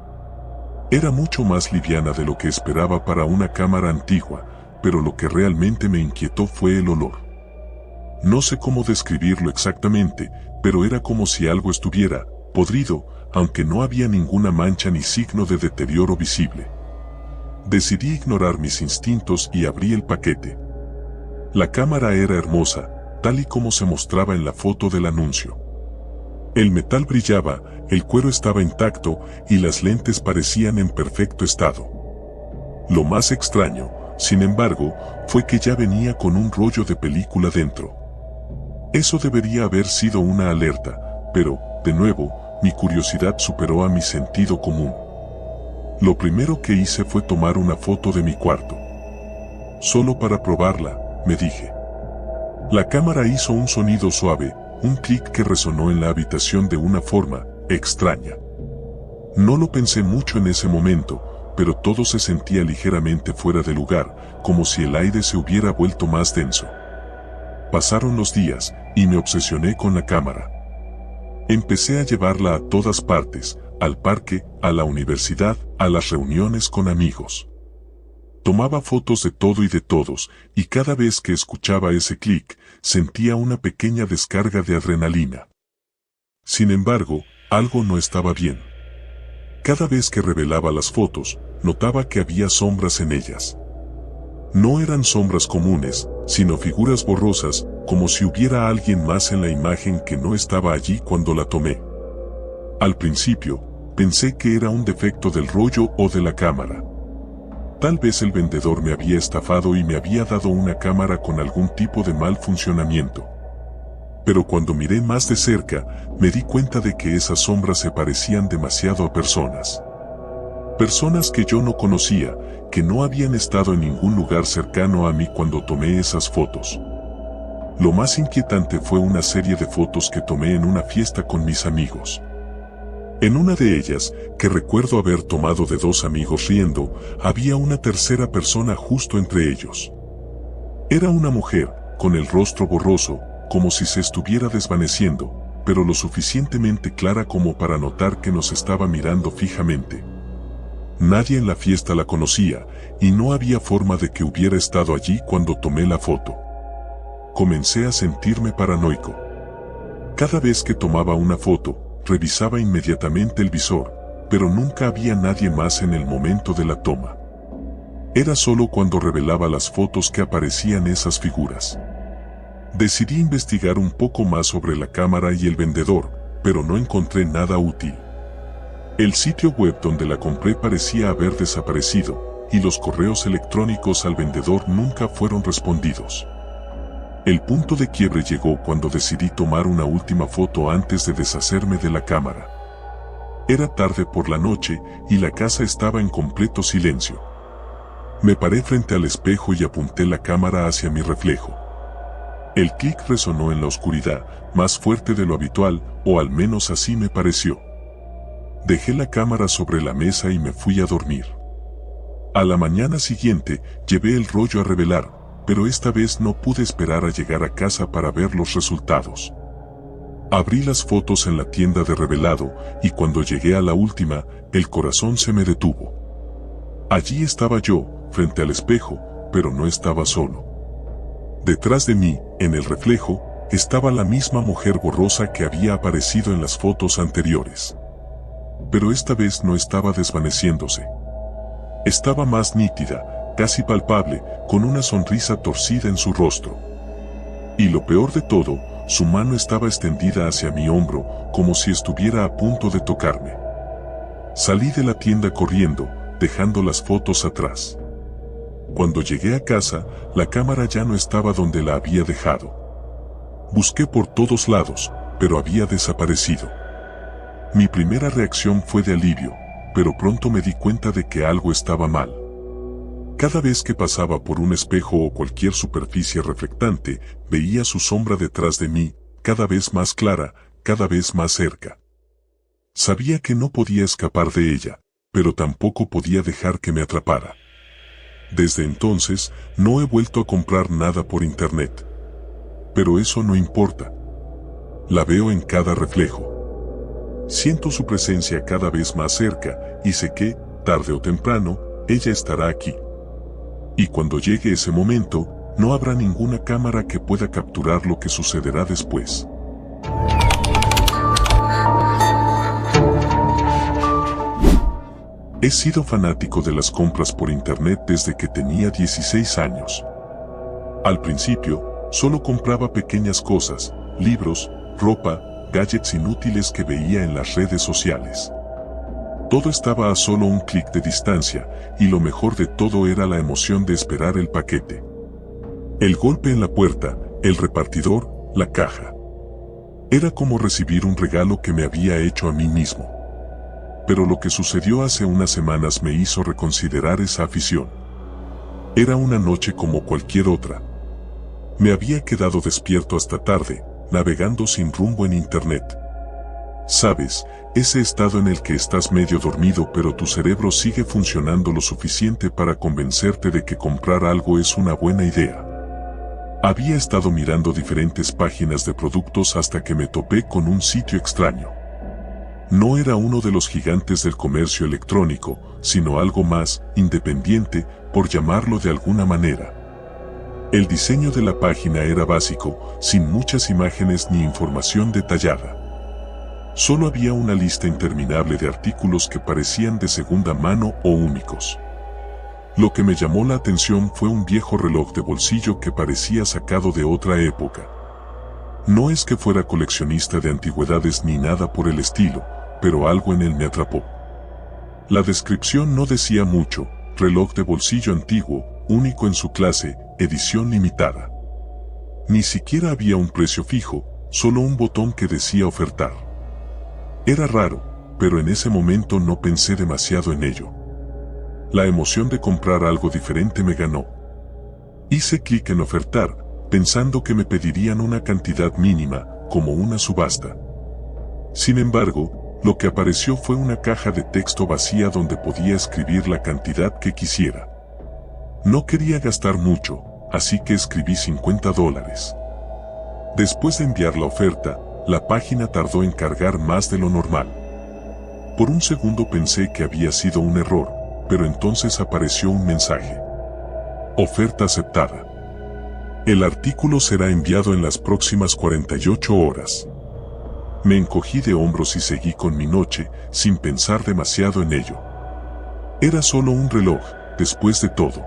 Era mucho más liviana de lo que esperaba para una cámara antigua, pero lo que realmente me inquietó fue el olor. No sé cómo describirlo exactamente, pero era como si algo estuviera podrido, aunque no había ninguna mancha ni signo de deterioro visible. Decidí ignorar mis instintos y abrí el paquete. La cámara era hermosa, tal y como se mostraba en la foto del anuncio. El metal brillaba, el cuero estaba intacto y las lentes parecían en perfecto estado. Lo más extraño, sin embargo, fue que ya venía con un rollo de película dentro. Eso debería haber sido una alerta, pero, de nuevo, mi curiosidad superó a mi sentido común. Lo primero que hice fue tomar una foto de mi cuarto. Solo para probarla, me dije. La cámara hizo un sonido suave, un clic que resonó en la habitación de una forma extraña. No lo pensé mucho en ese momento, pero todo se sentía ligeramente fuera de lugar, como si el aire se hubiera vuelto más denso. Pasaron los días, y me obsesioné con la cámara. Empecé a llevarla a todas partes, al parque, a la universidad, a las reuniones con amigos. Tomaba fotos de todo y de todos, y cada vez que escuchaba ese clic, sentía una pequeña descarga de adrenalina. Sin embargo, algo no estaba bien. Cada vez que revelaba las fotos, notaba que había sombras en ellas. No eran sombras comunes, sino figuras borrosas, como si hubiera alguien más en la imagen que no estaba allí cuando la tomé. Al principio, pensé que era un defecto del rollo o de la cámara. Tal vez el vendedor me había estafado y me había dado una cámara con algún tipo de mal funcionamiento. Pero cuando miré más de cerca, me di cuenta de que esas sombras se parecían demasiado a personas. Personas que yo no conocía, que no habían estado en ningún lugar cercano a mí cuando tomé esas fotos. Lo más inquietante fue una serie de fotos que tomé en una fiesta con mis amigos. En una de ellas, que recuerdo haber tomado de dos amigos riendo, había una tercera persona justo entre ellos. Era una mujer, con el rostro borroso, como si se estuviera desvaneciendo, pero lo suficientemente clara como para notar que nos estaba mirando fijamente. Nadie en la fiesta la conocía, y no había forma de que hubiera estado allí cuando tomé la foto. Comencé a sentirme paranoico. Cada vez que tomaba una foto, revisaba inmediatamente el visor, pero nunca había nadie más en el momento de la toma. Era solo cuando revelaba las fotos que aparecían esas figuras. Decidí investigar un poco más sobre la cámara y el vendedor, pero no encontré nada útil. El sitio web donde la compré parecía haber desaparecido, y los correos electrónicos al vendedor nunca fueron respondidos. El punto de quiebre llegó cuando decidí tomar una última foto antes de deshacerme de la cámara. Era tarde por la noche y la casa estaba en completo silencio. Me paré frente al espejo y apunté la cámara hacia mi reflejo. El clic resonó en la oscuridad, más fuerte de lo habitual, o al menos así me pareció. Dejé la cámara sobre la mesa y me fui a dormir. A la mañana siguiente, llevé el rollo a revelar, pero esta vez no pude esperar a llegar a casa para ver los resultados. Abrí las fotos en la tienda de revelado, y cuando llegué a la última, el corazón se me detuvo. Allí estaba yo, frente al espejo, pero no estaba solo. Detrás de mí, en el reflejo, estaba la misma mujer borrosa que había aparecido en las fotos anteriores. Pero esta vez no estaba desvaneciéndose. Estaba más nítida, casi palpable, con una sonrisa torcida en su rostro. Y lo peor de todo, su mano estaba extendida hacia mi hombro, como si estuviera a punto de tocarme. Salí de la tienda corriendo, dejando las fotos atrás. Cuando llegué a casa, la cámara ya no estaba donde la había dejado. Busqué por todos lados, pero había desaparecido. Mi primera reacción fue de alivio, pero pronto me di cuenta de que algo estaba mal. Cada vez que pasaba por un espejo o cualquier superficie reflectante, veía su sombra detrás de mí, cada vez más clara, cada vez más cerca. Sabía que no podía escapar de ella, pero tampoco podía dejar que me atrapara. Desde entonces, no he vuelto a comprar nada por internet. Pero eso no importa. La veo en cada reflejo. Siento su presencia cada vez más cerca, y sé que, tarde o temprano, ella estará aquí. Y cuando llegue ese momento, no habrá ninguna cámara que pueda capturar lo que sucederá después. He sido fanático de las compras por internet desde que tenía 16 años. Al principio, solo compraba pequeñas cosas, libros, ropa, gadgets inútiles que veía en las redes sociales. Todo estaba a solo un clic de distancia, y lo mejor de todo era la emoción de esperar el paquete. El golpe en la puerta, el repartidor, la caja. Era como recibir un regalo que me había hecho a mí mismo. Pero lo que sucedió hace unas semanas me hizo reconsiderar esa afición. Era una noche como cualquier otra. Me había quedado despierto hasta tarde, navegando sin rumbo en internet. Sabes, ese estado en el que estás medio dormido pero tu cerebro sigue funcionando lo suficiente para convencerte de que comprar algo es una buena idea. Había estado mirando diferentes páginas de productos hasta que me topé con un sitio extraño. No era uno de los gigantes del comercio electrónico, sino algo más independiente, por llamarlo de alguna manera. El diseño de la página era básico, sin muchas imágenes ni información detallada. Solo había una lista interminable de artículos que parecían de segunda mano o únicos. Lo que me llamó la atención fue un viejo reloj de bolsillo que parecía sacado de otra época. No es que fuera coleccionista de antigüedades ni nada por el estilo, pero algo en él me atrapó. La descripción no decía mucho: reloj de bolsillo antiguo, único en su clase, edición limitada. Ni siquiera había un precio fijo, solo un botón que decía ofertar. Era raro, pero en ese momento no pensé demasiado en ello. La emoción de comprar algo diferente me ganó. Hice clic en ofertar, pensando que me pedirían una cantidad mínima, como una subasta. Sin embargo, lo que apareció fue una caja de texto vacía donde podía escribir la cantidad que quisiera. No quería gastar mucho, así que escribí $50. Después de enviar la oferta, la página tardó en cargar más de lo normal. Por un segundo pensé que había sido un error, pero entonces apareció un mensaje. Oferta aceptada. El artículo será enviado en las próximas 48 horas. Me encogí de hombros y seguí con mi noche, sin pensar demasiado en ello. Era solo un reloj, después de todo.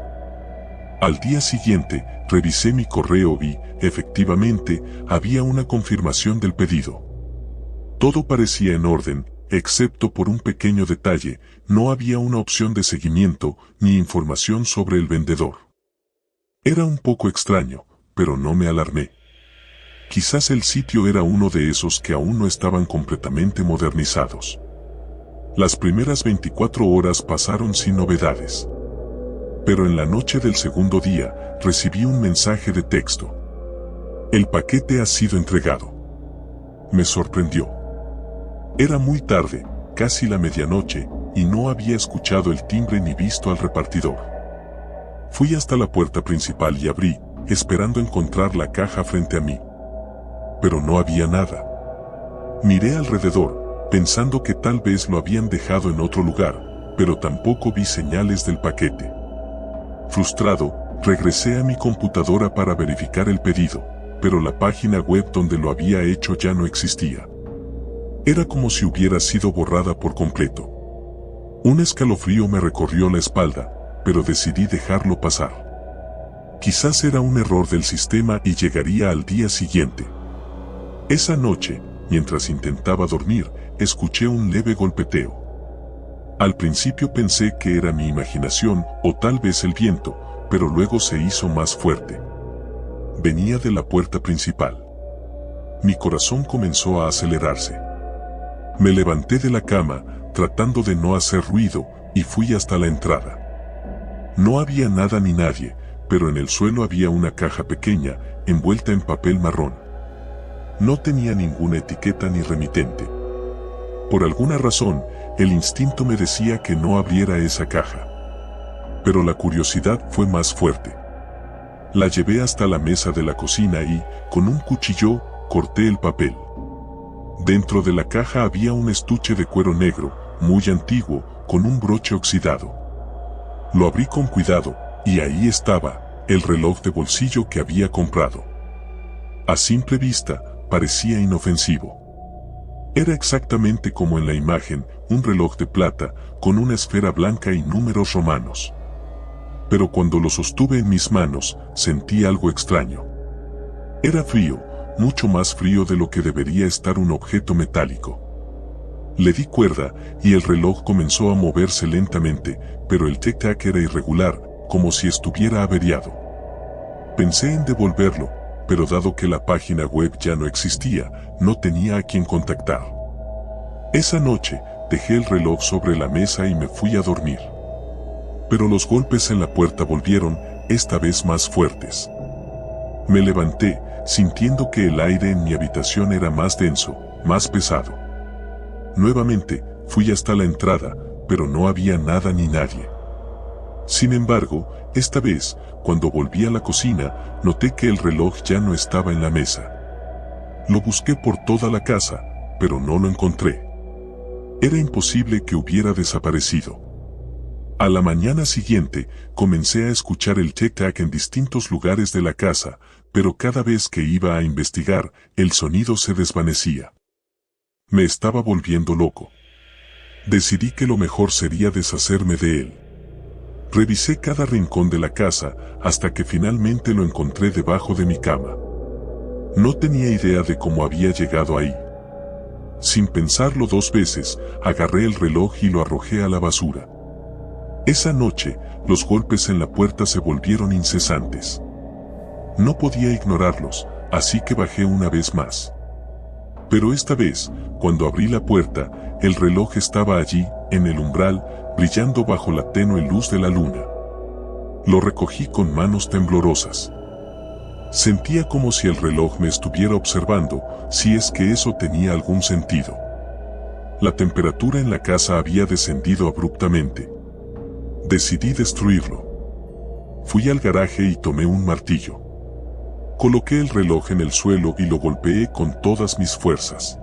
Al día siguiente, revisé mi correo y, efectivamente, había una confirmación del pedido. Todo parecía en orden, excepto por un pequeño detalle: no había una opción de seguimiento, ni información sobre el vendedor. Era un poco extraño, pero no me alarmé. Quizás el sitio era uno de esos que aún no estaban completamente modernizados. Las primeras 24 horas pasaron sin novedades. Pero en la noche del segundo día, recibí un mensaje de texto. El paquete ha sido entregado. Me sorprendió. Era muy tarde, casi la medianoche, y no había escuchado el timbre ni visto al repartidor. Fui hasta la puerta principal y abrí, esperando encontrar la caja frente a mí. Pero no había nada. Miré alrededor, pensando que tal vez lo habían dejado en otro lugar, pero tampoco vi señales del paquete. Frustrado, regresé a mi computadora para verificar el pedido, pero la página web donde lo había hecho ya no existía. Era como si hubiera sido borrada por completo. Un escalofrío me recorrió la espalda, pero decidí dejarlo pasar. Quizás era un error del sistema y llegaría al día siguiente. Esa noche, mientras intentaba dormir, escuché un leve golpeteo. Al principio pensé que era mi imaginación o tal vez el viento, pero luego se hizo más fuerte. Venía de la puerta principal. Mi corazón comenzó a acelerarse. Me levanté de la cama, tratando de no hacer ruido, y fui hasta la entrada. No había nada ni nadie, pero en el suelo había una caja pequeña, envuelta en papel marrón. No tenía ninguna etiqueta ni remitente. Por alguna razón, el instinto me decía que no abriera esa caja. Pero la curiosidad fue más fuerte. La llevé hasta la mesa de la cocina y, con un cuchillo, corté el papel. Dentro de la caja había un estuche de cuero negro, muy antiguo, con un broche oxidado. Lo abrí con cuidado, y ahí estaba, el reloj de bolsillo que había comprado. A simple vista, parecía inofensivo. Era exactamente como en la imagen, un reloj de plata, con una esfera blanca y números romanos. Pero cuando lo sostuve en mis manos, sentí algo extraño. Era frío, mucho más frío de lo que debería estar un objeto metálico. Le di cuerda y el reloj comenzó a moverse lentamente, pero el tic-tac era irregular, como si estuviera averiado. Pensé en devolverlo, pero dado que la página web ya no existía, no tenía a quien contactar. Esa noche, dejé el reloj sobre la mesa y me fui a dormir. Pero los golpes en la puerta volvieron, esta vez más fuertes. Me levanté, sintiendo que el aire en mi habitación era más denso, más pesado. Nuevamente, fui hasta la entrada, pero no había nada ni nadie. Sin embargo, esta vez, cuando volví a la cocina, noté que el reloj ya no estaba en la mesa. Lo busqué por toda la casa, pero no lo encontré. Era imposible que hubiera desaparecido. A la mañana siguiente, comencé a escuchar el tic-tac en distintos lugares de la casa, pero cada vez que iba a investigar, el sonido se desvanecía. Me estaba volviendo loco. Decidí que lo mejor sería deshacerme de él. Revisé cada rincón de la casa hasta que finalmente lo encontré debajo de mi cama. No tenía idea de cómo había llegado ahí. Sin pensarlo 2 veces, agarré el reloj y lo arrojé a la basura. Esa noche, los golpes en la puerta se volvieron incesantes. No podía ignorarlos, así que bajé una vez más. Pero esta vez, cuando abrí la puerta, el reloj estaba allí, en el umbral, brillando bajo la tenue luz de la luna. Lo recogí con manos temblorosas. Sentía como si el reloj me estuviera observando, si es que eso tenía algún sentido. La temperatura en la casa había descendido abruptamente. Decidí destruirlo. Fui al garaje y tomé un martillo. Coloqué el reloj en el suelo y lo golpeé con todas mis fuerzas.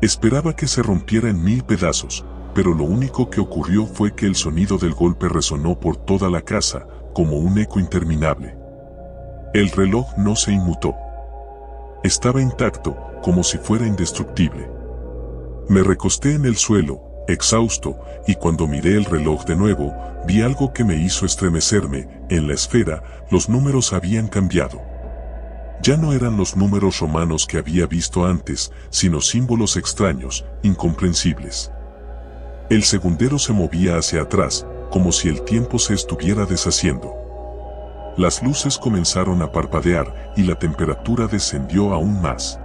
Esperaba que se rompiera en 1000 pedazos, pero lo único que ocurrió fue que el sonido del golpe resonó por toda la casa, como un eco interminable. El reloj no se inmutó. Estaba intacto, como si fuera indestructible. Me recosté en el suelo, exhausto, y cuando miré el reloj de nuevo, vi algo que me hizo estremecerme. En la esfera, los números habían cambiado. Ya no eran los números romanos que había visto antes, sino símbolos extraños, incomprensibles. El segundero se movía hacia atrás, como si el tiempo se estuviera deshaciendo. Las luces comenzaron a parpadear y la temperatura descendió aún más.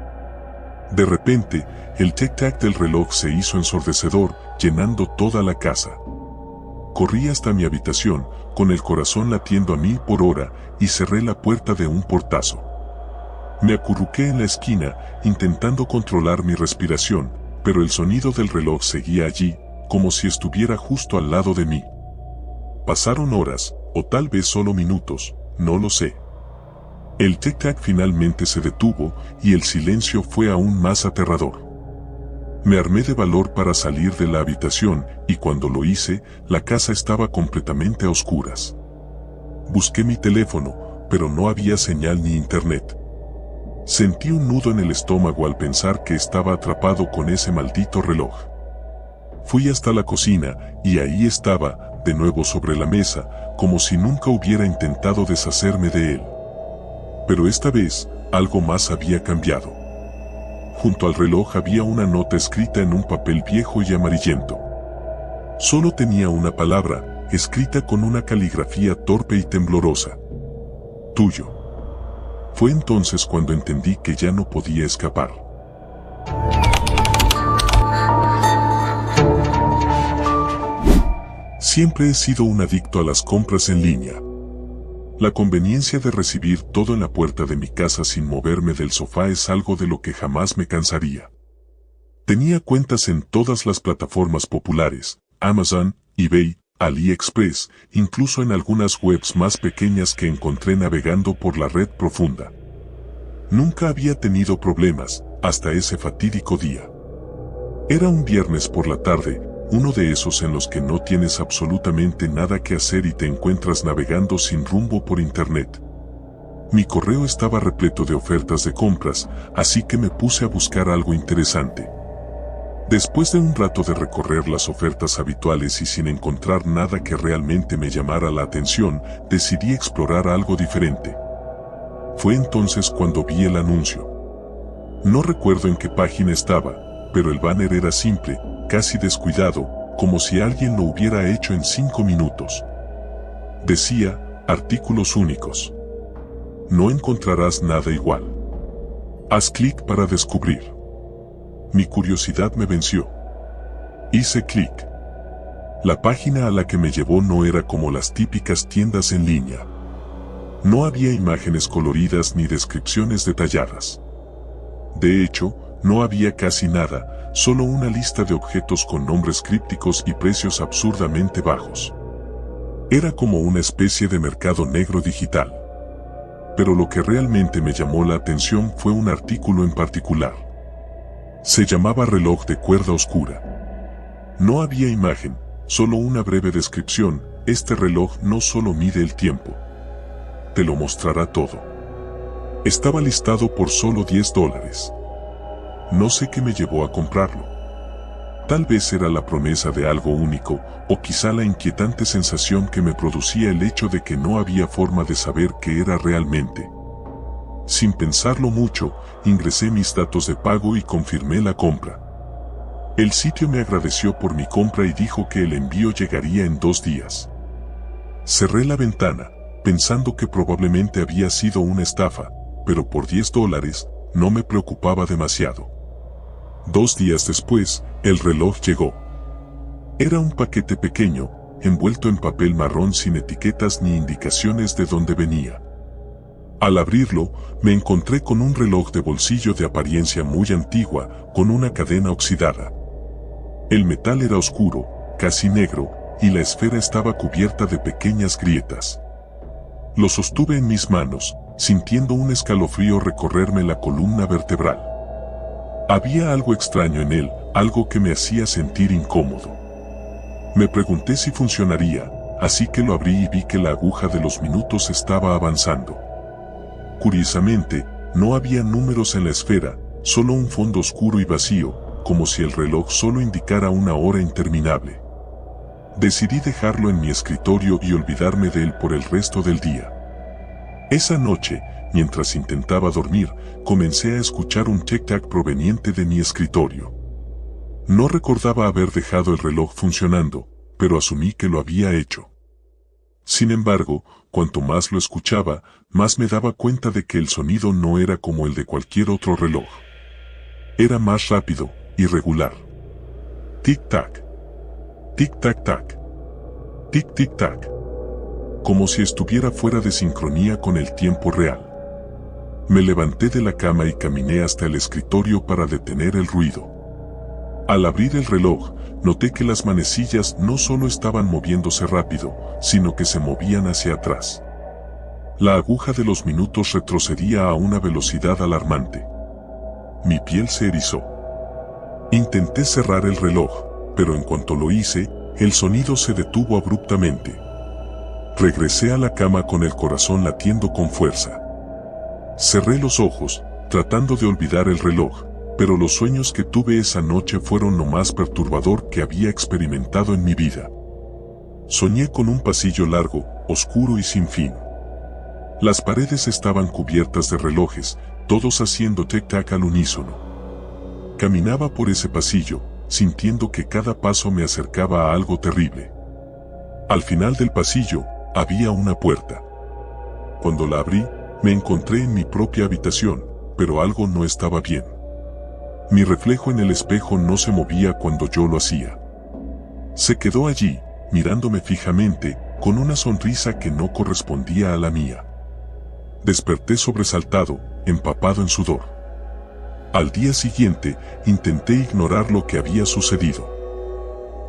De repente, el tic-tac del reloj se hizo ensordecedor, llenando toda la casa. Corrí hasta mi habitación, con el corazón latiendo a 1000 por hora, y cerré la puerta de un portazo. Me acurruqué en la esquina, intentando controlar mi respiración, pero el sonido del reloj seguía allí, como si estuviera justo al lado de mí. Pasaron horas, o tal vez solo minutos, no lo sé. El tic-tac finalmente se detuvo y el silencio fue aún más aterrador. Me armé de valor para salir de la habitación y cuando lo hice, la casa estaba completamente a oscuras. Busqué mi teléfono, pero no había señal ni internet. Sentí un nudo en el estómago al pensar que estaba atrapado con ese maldito reloj. Fui hasta la cocina y ahí estaba, de nuevo sobre la mesa, como si nunca hubiera intentado deshacerme de él. Pero esta vez, algo más había cambiado. Junto al reloj había una nota escrita en un papel viejo y amarillento. Solo tenía una palabra, escrita con una caligrafía torpe y temblorosa. Tuyo. Fue entonces cuando entendí que ya no podía escapar. Siempre he sido un adicto a las compras en línea. La conveniencia de recibir todo en la puerta de mi casa sin moverme del sofá es algo de lo que jamás me cansaría. Tenía cuentas en todas las plataformas populares, Amazon, eBay, AliExpress, incluso en algunas webs más pequeñas que encontré navegando por la red profunda. Nunca había tenido problemas, hasta ese fatídico día. Era un viernes por la tarde, uno de esos en los que no tienes absolutamente nada que hacer y te encuentras navegando sin rumbo por internet. Mi correo estaba repleto de ofertas de compras, así que me puse a buscar algo interesante. Después de un rato de recorrer las ofertas habituales y sin encontrar nada que realmente me llamara la atención, decidí explorar algo diferente. Fue entonces cuando vi el anuncio. No recuerdo en qué página estaba, pero el banner era simple, casi descuidado, como si alguien lo hubiera hecho en 5 minutos. Decía, artículos únicos. No encontrarás nada igual. Haz clic para descubrir. Mi curiosidad me venció. Hice clic. La página a la que me llevó no era como las típicas tiendas en línea. No había imágenes coloridas ni descripciones detalladas. De hecho, no había casi nada, solo una lista de objetos con nombres crípticos y precios absurdamente bajos. Era como una especie de mercado negro digital. Pero lo que realmente me llamó la atención fue un artículo en particular. Se llamaba reloj de cuerda oscura. No había imagen, solo una breve descripción. Este reloj no solo mide el tiempo, te lo mostrará todo. Estaba listado por solo $10. No sé qué me llevó a comprarlo. Tal vez era la promesa de algo único, o quizá la inquietante sensación que me producía el hecho de que no había forma de saber qué era realmente. Sin pensarlo mucho, ingresé mis datos de pago y confirmé la compra. El sitio me agradeció por mi compra y dijo que el envío llegaría en 2 días. Cerré la ventana, pensando que probablemente había sido una estafa, pero por $10 no me preocupaba demasiado. 2 días después, el reloj llegó. Era un paquete pequeño, envuelto en papel marrón sin etiquetas ni indicaciones de dónde venía. Al abrirlo, me encontré con un reloj de bolsillo de apariencia muy antigua, con una cadena oxidada. El metal era oscuro, casi negro, y la esfera estaba cubierta de pequeñas grietas. Lo sostuve en mis manos, sintiendo un escalofrío recorrerme la columna vertebral. Había algo extraño en él, algo que me hacía sentir incómodo. Me pregunté si funcionaría, así que lo abrí y vi que la aguja de los minutos estaba avanzando. Curiosamente, no había números en la esfera, solo un fondo oscuro y vacío, como si el reloj solo indicara una hora interminable. Decidí dejarlo en mi escritorio y olvidarme de él por el resto del día. Esa noche, mientras intentaba dormir, comencé a escuchar un tic-tac proveniente de mi escritorio. No recordaba haber dejado el reloj funcionando, pero asumí que lo había hecho. Sin embargo, cuanto más lo escuchaba, más me daba cuenta de que el sonido no era como el de cualquier otro reloj. Era más rápido, irregular. Tic-tac. Tic-tac-tac. Tic-tic-tac. Como si estuviera fuera de sincronía con el tiempo real. Me levanté de la cama y caminé hasta el escritorio para detener el ruido. Al abrir el reloj, noté que las manecillas no solo estaban moviéndose rápido, sino que se movían hacia atrás. La aguja de los minutos retrocedía a una velocidad alarmante. Mi piel se erizó. Intenté cerrar el reloj, pero en cuanto lo hice, el sonido se detuvo abruptamente. Regresé a la cama con el corazón latiendo con fuerza. Cerré los ojos, tratando de olvidar el reloj, pero los sueños que tuve esa noche fueron lo más perturbador que había experimentado en mi vida. Soñé con un pasillo largo, oscuro y sin fin. Las paredes estaban cubiertas de relojes, todos haciendo tic-tac al unísono. Caminaba por ese pasillo, sintiendo que cada paso me acercaba a algo terrible. Al final del pasillo, había una puerta. Cuando la abrí, me encontré en mi propia habitación, pero algo no estaba bien. Mi reflejo en el espejo no se movía cuando yo lo hacía. Se quedó allí, mirándome fijamente, con una sonrisa que no correspondía a la mía. Desperté sobresaltado, empapado en sudor. Al día siguiente, intenté ignorar lo que había sucedido.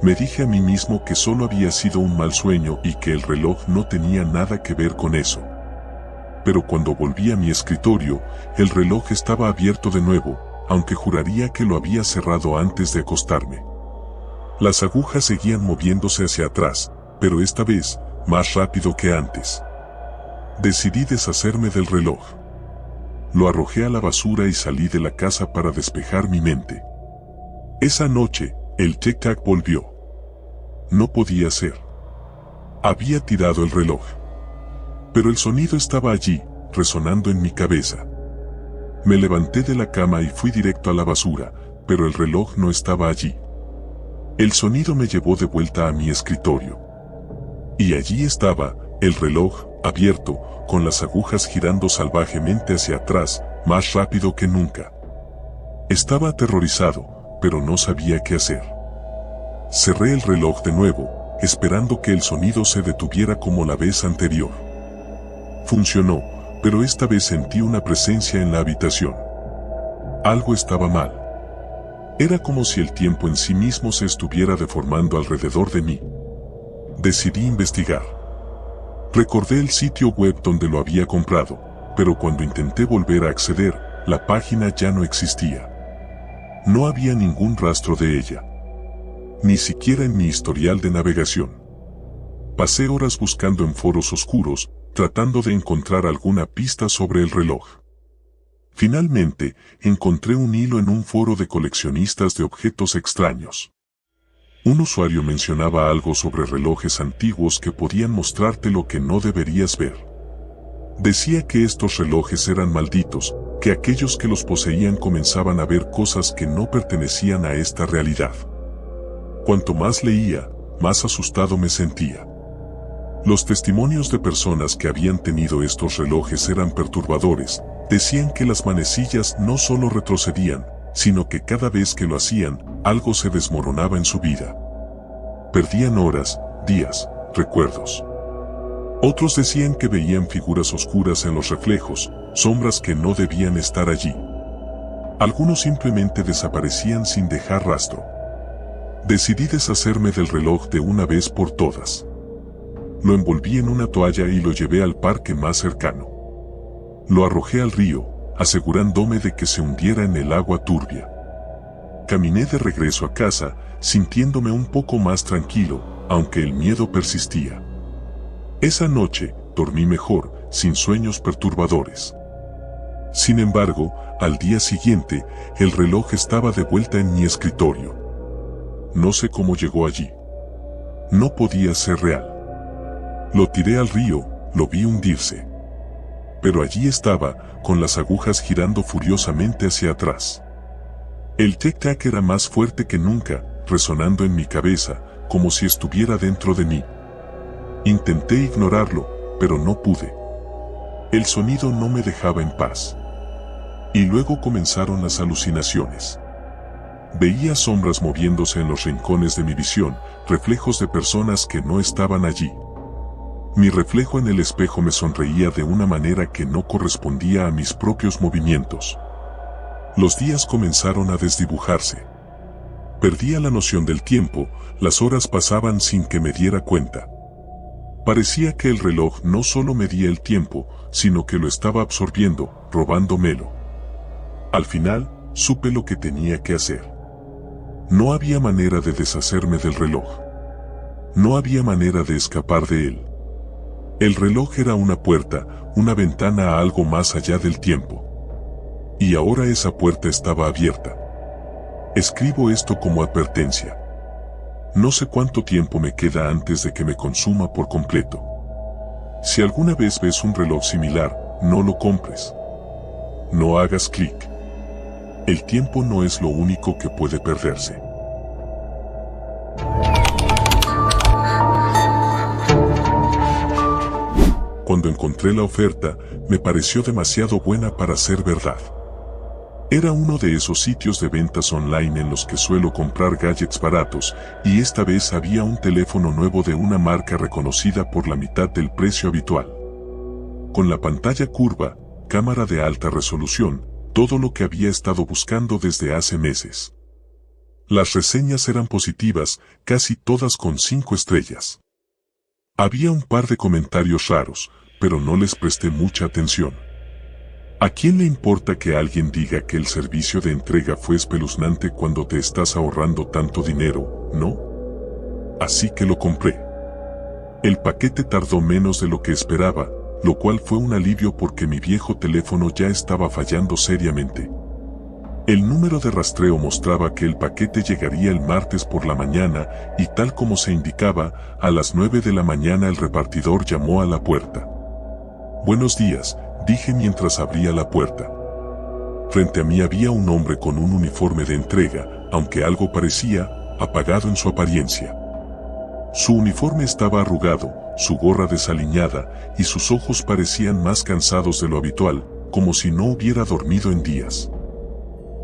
Me dije a mí mismo que solo había sido un mal sueño y que el reloj no tenía nada que ver con eso. Pero cuando volví a mi escritorio, el reloj estaba abierto de nuevo, aunque juraría que lo había cerrado antes de acostarme. Las agujas seguían moviéndose hacia atrás, pero esta vez, más rápido que antes. Decidí deshacerme del reloj. Lo arrojé a la basura y salí de la casa para despejar mi mente. Esa noche, el tic-tac volvió. No podía ser. Había tirado el reloj. Pero el sonido estaba allí, resonando en mi cabeza. Me levanté de la cama y fui directo a la basura, pero el reloj no estaba allí. El sonido me llevó de vuelta a mi escritorio. Y allí estaba, el reloj, abierto, con las agujas girando salvajemente hacia atrás, más rápido que nunca. Estaba aterrorizado, pero no sabía qué hacer. Cerré el reloj de nuevo, esperando que el sonido se detuviera como la vez anterior. Funcionó, pero esta vez sentí una presencia en la habitación. Algo estaba mal. Era como si el tiempo en sí mismo se estuviera deformando alrededor de mí. Decidí investigar. Recordé el sitio web donde lo había comprado, pero cuando intenté volver a acceder, la página ya no existía. No había ningún rastro de ella. Ni siquiera en mi historial de navegación. Pasé horas buscando en foros oscuros, tratando de encontrar alguna pista sobre el reloj. Finalmente, encontré un hilo en un foro de coleccionistas de objetos extraños. Un usuario mencionaba algo sobre relojes antiguos que podían mostrarte lo que no deberías ver. Decía que estos relojes eran malditos, que aquellos que los poseían comenzaban a ver cosas que no pertenecían a esta realidad. Cuanto más leía, más asustado me sentía. Los testimonios de personas que habían tenido estos relojes eran perturbadores. Decían que las manecillas no solo retrocedían, sino que cada vez que lo hacían, algo se desmoronaba en su vida. Perdían horas, días, recuerdos. Otros decían que veían figuras oscuras en los reflejos, sombras que no debían estar allí. Algunos simplemente desaparecían sin dejar rastro. Decidí deshacerme del reloj de una vez por todas. Lo envolví en una toalla y lo llevé al parque más cercano. Lo arrojé al río, asegurándome de que se hundiera en el agua turbia. Caminé de regreso a casa, sintiéndome un poco más tranquilo, aunque el miedo persistía. Esa noche, dormí mejor, sin sueños perturbadores. Sin embargo, al día siguiente, el reloj estaba de vuelta en mi escritorio. No sé cómo llegó allí. No podía ser real. Lo tiré al río, lo vi hundirse. Pero allí estaba, con las agujas girando furiosamente hacia atrás. El tic-tac era más fuerte que nunca, resonando en mi cabeza, como si estuviera dentro de mí. Intenté ignorarlo, pero no pude. El sonido no me dejaba en paz. Y luego comenzaron las alucinaciones. Veía sombras moviéndose en los rincones de mi visión, reflejos de personas que no estaban allí. Mi reflejo en el espejo me sonreía de una manera que no correspondía a mis propios movimientos. Los días comenzaron a desdibujarse. Perdía la noción del tiempo, las horas pasaban sin que me diera cuenta. Parecía que el reloj no solo medía el tiempo, sino que lo estaba absorbiendo, robándomelo. Al final, supe lo que tenía que hacer. No había manera de deshacerme del reloj. No había manera de escapar de él. El reloj era una puerta, una ventana a algo más allá del tiempo. Y ahora esa puerta estaba abierta. Escribo esto como advertencia. No sé cuánto tiempo me queda antes de que me consuma por completo. Si alguna vez ves un reloj similar, no lo compres. No hagas clic. El tiempo no es lo único que puede perderse. Cuando encontré la oferta, me pareció demasiado buena para ser verdad. Era uno de esos sitios de ventas online en los que suelo comprar gadgets baratos, y esta vez había un teléfono nuevo de una marca reconocida por la mitad del precio habitual. Con la pantalla curva, cámara de alta resolución, todo lo que había estado buscando desde hace meses. Las reseñas eran positivas, casi todas con 5 estrellas. Había un par de comentarios raros, pero no les presté mucha atención. ¿A quién le importa que alguien diga que el servicio de entrega fue espeluznante cuando te estás ahorrando tanto dinero, no? Así que lo compré. El paquete tardó menos de lo que esperaba, lo cual fue un alivio porque mi viejo teléfono ya estaba fallando seriamente. El número de rastreo mostraba que el paquete llegaría el martes por la mañana y tal como se indicaba, a las 9 de la mañana el repartidor llamó a la puerta. Buenos días, dije mientras abría la puerta. Frente a mí había un hombre con un uniforme de entrega, aunque algo parecía apagado en su apariencia. Su uniforme estaba arrugado, su gorra desaliñada, y sus ojos parecían más cansados de lo habitual, como si no hubiera dormido en días.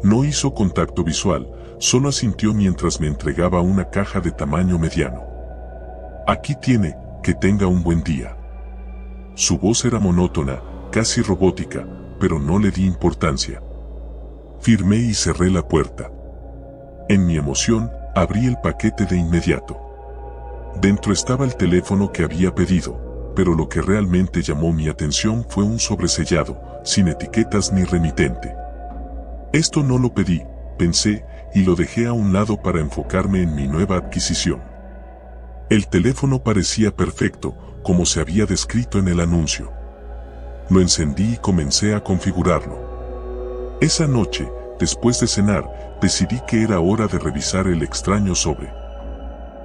No hizo contacto visual, solo asintió mientras me entregaba una caja de tamaño mediano. Aquí tiene, que tenga un buen día. Su voz era monótona, casi robótica, pero no le di importancia. Firmé y cerré la puerta. En mi emoción, abrí el paquete de inmediato. Dentro estaba el teléfono que había pedido, pero lo que realmente llamó mi atención fue un sobresellado, sin etiquetas ni remitente. Esto no lo pedí, pensé, y lo dejé a un lado para enfocarme en mi nueva adquisición. El teléfono parecía perfecto, como se había descrito en el anuncio. Lo encendí y comencé a configurarlo. Esa noche, después de cenar, decidí que era hora de revisar el extraño sobre.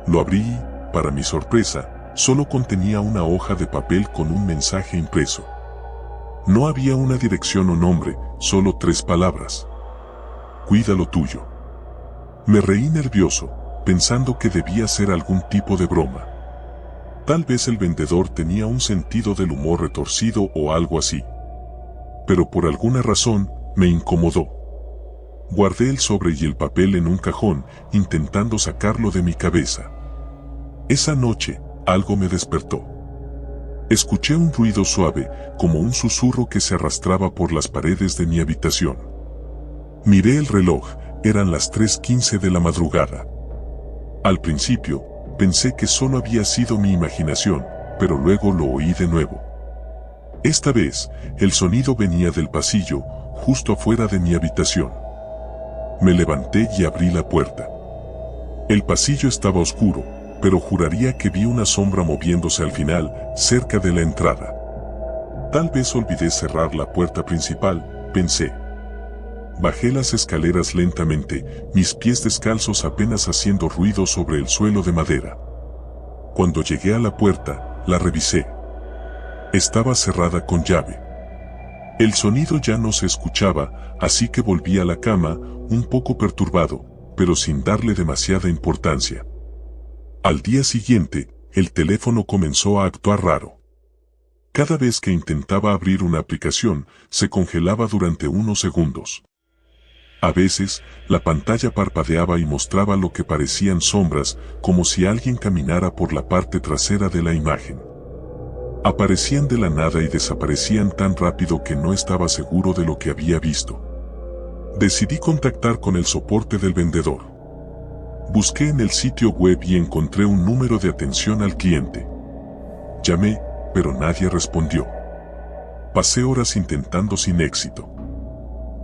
Lo abrí y, para mi sorpresa, solo contenía una hoja de papel con un mensaje impreso. No había una dirección o nombre, solo 3 palabras. Cuida lo tuyo. Me reí nervioso, pensando que debía ser algún tipo de broma. Tal vez el vendedor tenía un sentido del humor retorcido o algo así. Pero por alguna razón, me incomodó. Guardé el sobre y el papel en un cajón, intentando sacarlo de mi cabeza. Esa noche, algo me despertó. Escuché un ruido suave, como un susurro que se arrastraba por las paredes de mi habitación. Miré el reloj, eran las 3:15 de la madrugada. Al principio, pensé que solo había sido mi imaginación, pero luego lo oí de nuevo. Esta vez, el sonido venía del pasillo, justo afuera de mi habitación. Me levanté y abrí la puerta. El pasillo estaba oscuro, pero juraría que vi una sombra moviéndose al final, cerca de la entrada. Tal vez olvidé cerrar la puerta principal, pensé. Bajé las escaleras lentamente, mis pies descalzos apenas haciendo ruido sobre el suelo de madera. Cuando llegué a la puerta, la revisé. Estaba cerrada con llave. El sonido ya no se escuchaba, así que volví a la cama, un poco perturbado, pero sin darle demasiada importancia. Al día siguiente, el teléfono comenzó a actuar raro. Cada vez que intentaba abrir una aplicación, se congelaba durante unos segundos. A veces, la pantalla parpadeaba y mostraba lo que parecían sombras, como si alguien caminara por la parte trasera de la imagen. Aparecían de la nada y desaparecían tan rápido que no estaba seguro de lo que había visto. Decidí contactar con el soporte del vendedor. Busqué en el sitio web y encontré un número de atención al cliente. Llamé, pero nadie respondió. Pasé horas intentando sin éxito.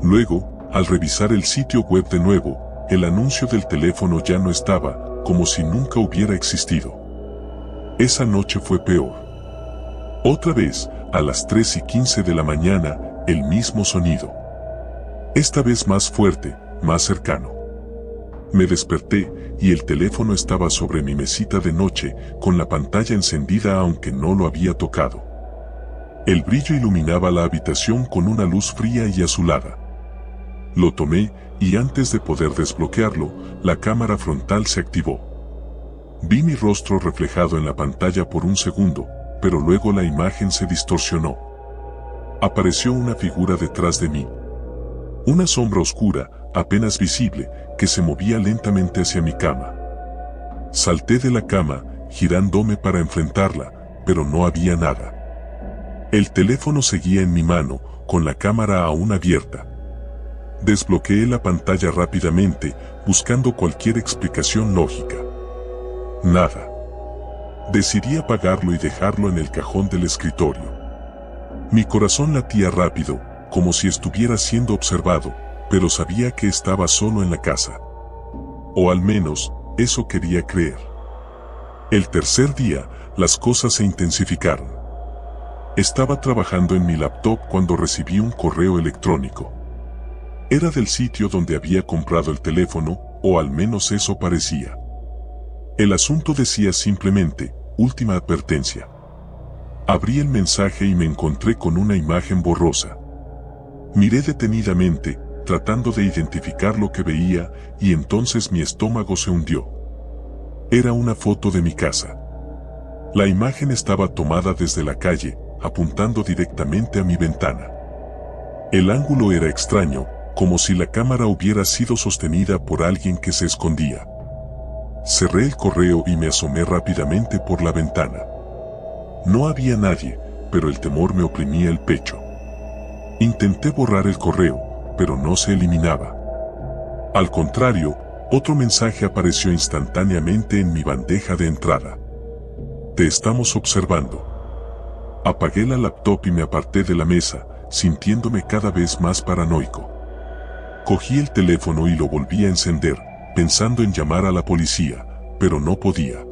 Luego, al revisar el sitio web de nuevo, el anuncio del teléfono ya no estaba, como si nunca hubiera existido. Esa noche fue peor. Otra vez, a las 3:15 de la mañana, el mismo sonido. Esta vez más fuerte, más cercano. Me desperté, y el teléfono estaba sobre mi mesita de noche, con la pantalla encendida aunque no lo había tocado. El brillo iluminaba la habitación con una luz fría y azulada. Lo tomé, y antes de poder desbloquearlo, la cámara frontal se activó. Vi mi rostro reflejado en la pantalla por un segundo, pero luego la imagen se distorsionó. Apareció una figura detrás de mí. Una sombra oscura, apenas visible, que se movía lentamente hacia mi cama. Salté de la cama, girándome para enfrentarla, pero no había nada. El teléfono seguía en mi mano, con la cámara aún abierta. Desbloqueé la pantalla rápidamente, buscando cualquier explicación lógica. Nada. Decidí apagarlo y dejarlo en el cajón del escritorio. Mi corazón latía rápido, como si estuviera siendo observado, pero sabía que estaba solo en la casa. O al menos, eso quería creer. El tercer día, las cosas se intensificaron. Estaba trabajando en mi laptop cuando recibí un correo electrónico. Era del sitio donde había comprado el teléfono, o al menos eso parecía. El asunto decía simplemente, última advertencia. Abrí el mensaje y me encontré con una imagen borrosa. Miré detenidamente, tratando de identificar lo que veía, y entonces mi estómago se hundió. Era una foto de mi casa. La imagen estaba tomada desde la calle, apuntando directamente a mi ventana. El ángulo era extraño, como si la cámara hubiera sido sostenida por alguien que se escondía. Cerré el correo y me asomé rápidamente por la ventana. No había nadie, pero el temor me oprimía el pecho. Intenté borrar el correo, pero no se eliminaba. Al contrario, otro mensaje apareció instantáneamente en mi bandeja de entrada. Te estamos observando. Apagué la laptop y me aparté de la mesa, sintiéndome cada vez más paranoico. Cogí el teléfono y lo volví a encender, pensando en llamar a la policía, pero no podía.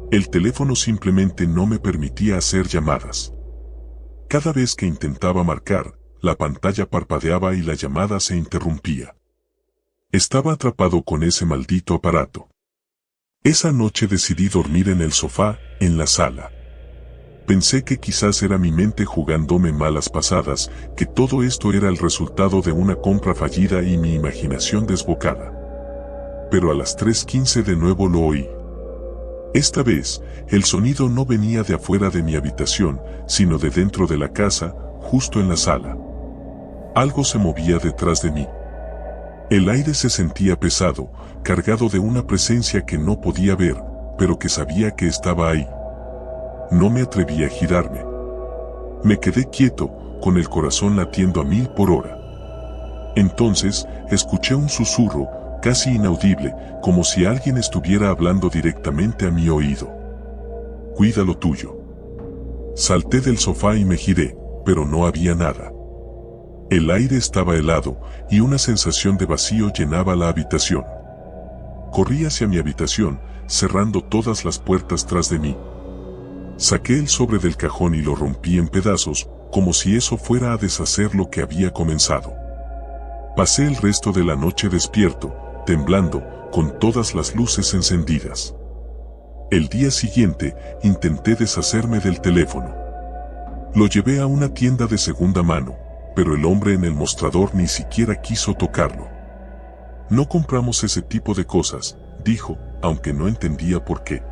El teléfono simplemente no me permitía hacer llamadas. Cada vez que intentaba marcar, la pantalla parpadeaba y la llamada se interrumpía. Estaba atrapado con ese maldito aparato. Esa noche decidí dormir en el sofá, en la sala. Pensé que quizás era mi mente jugándome malas pasadas, que todo esto era el resultado de una compra fallida y mi imaginación desbocada. Pero a las 3:15 de nuevo lo oí. Esta vez, el sonido no venía de afuera de mi habitación, sino de dentro de la casa, justo en la sala. Algo se movía detrás de mí. El aire se sentía pesado, cargado de una presencia que no podía ver, pero que sabía que estaba ahí. No me atreví a girarme. Me quedé quieto, con el corazón latiendo a 1000 por hora. Entonces, escuché un susurro, casi inaudible, como si alguien estuviera hablando directamente a mi oído. Cuida lo tuyo. Salté del sofá y me giré, pero no había nada. El aire estaba helado, y una sensación de vacío llenaba la habitación. Corrí hacia mi habitación, cerrando todas las puertas tras de mí. Saqué el sobre del cajón y lo rompí en pedazos, como si eso fuera a deshacer lo que había comenzado. Pasé el resto de la noche despierto, temblando, con todas las luces encendidas. El día siguiente, intenté deshacerme del teléfono. Lo llevé a una tienda de segunda mano, pero el hombre en el mostrador ni siquiera quiso tocarlo. No compramos ese tipo de cosas, dijo, aunque no entendía por qué.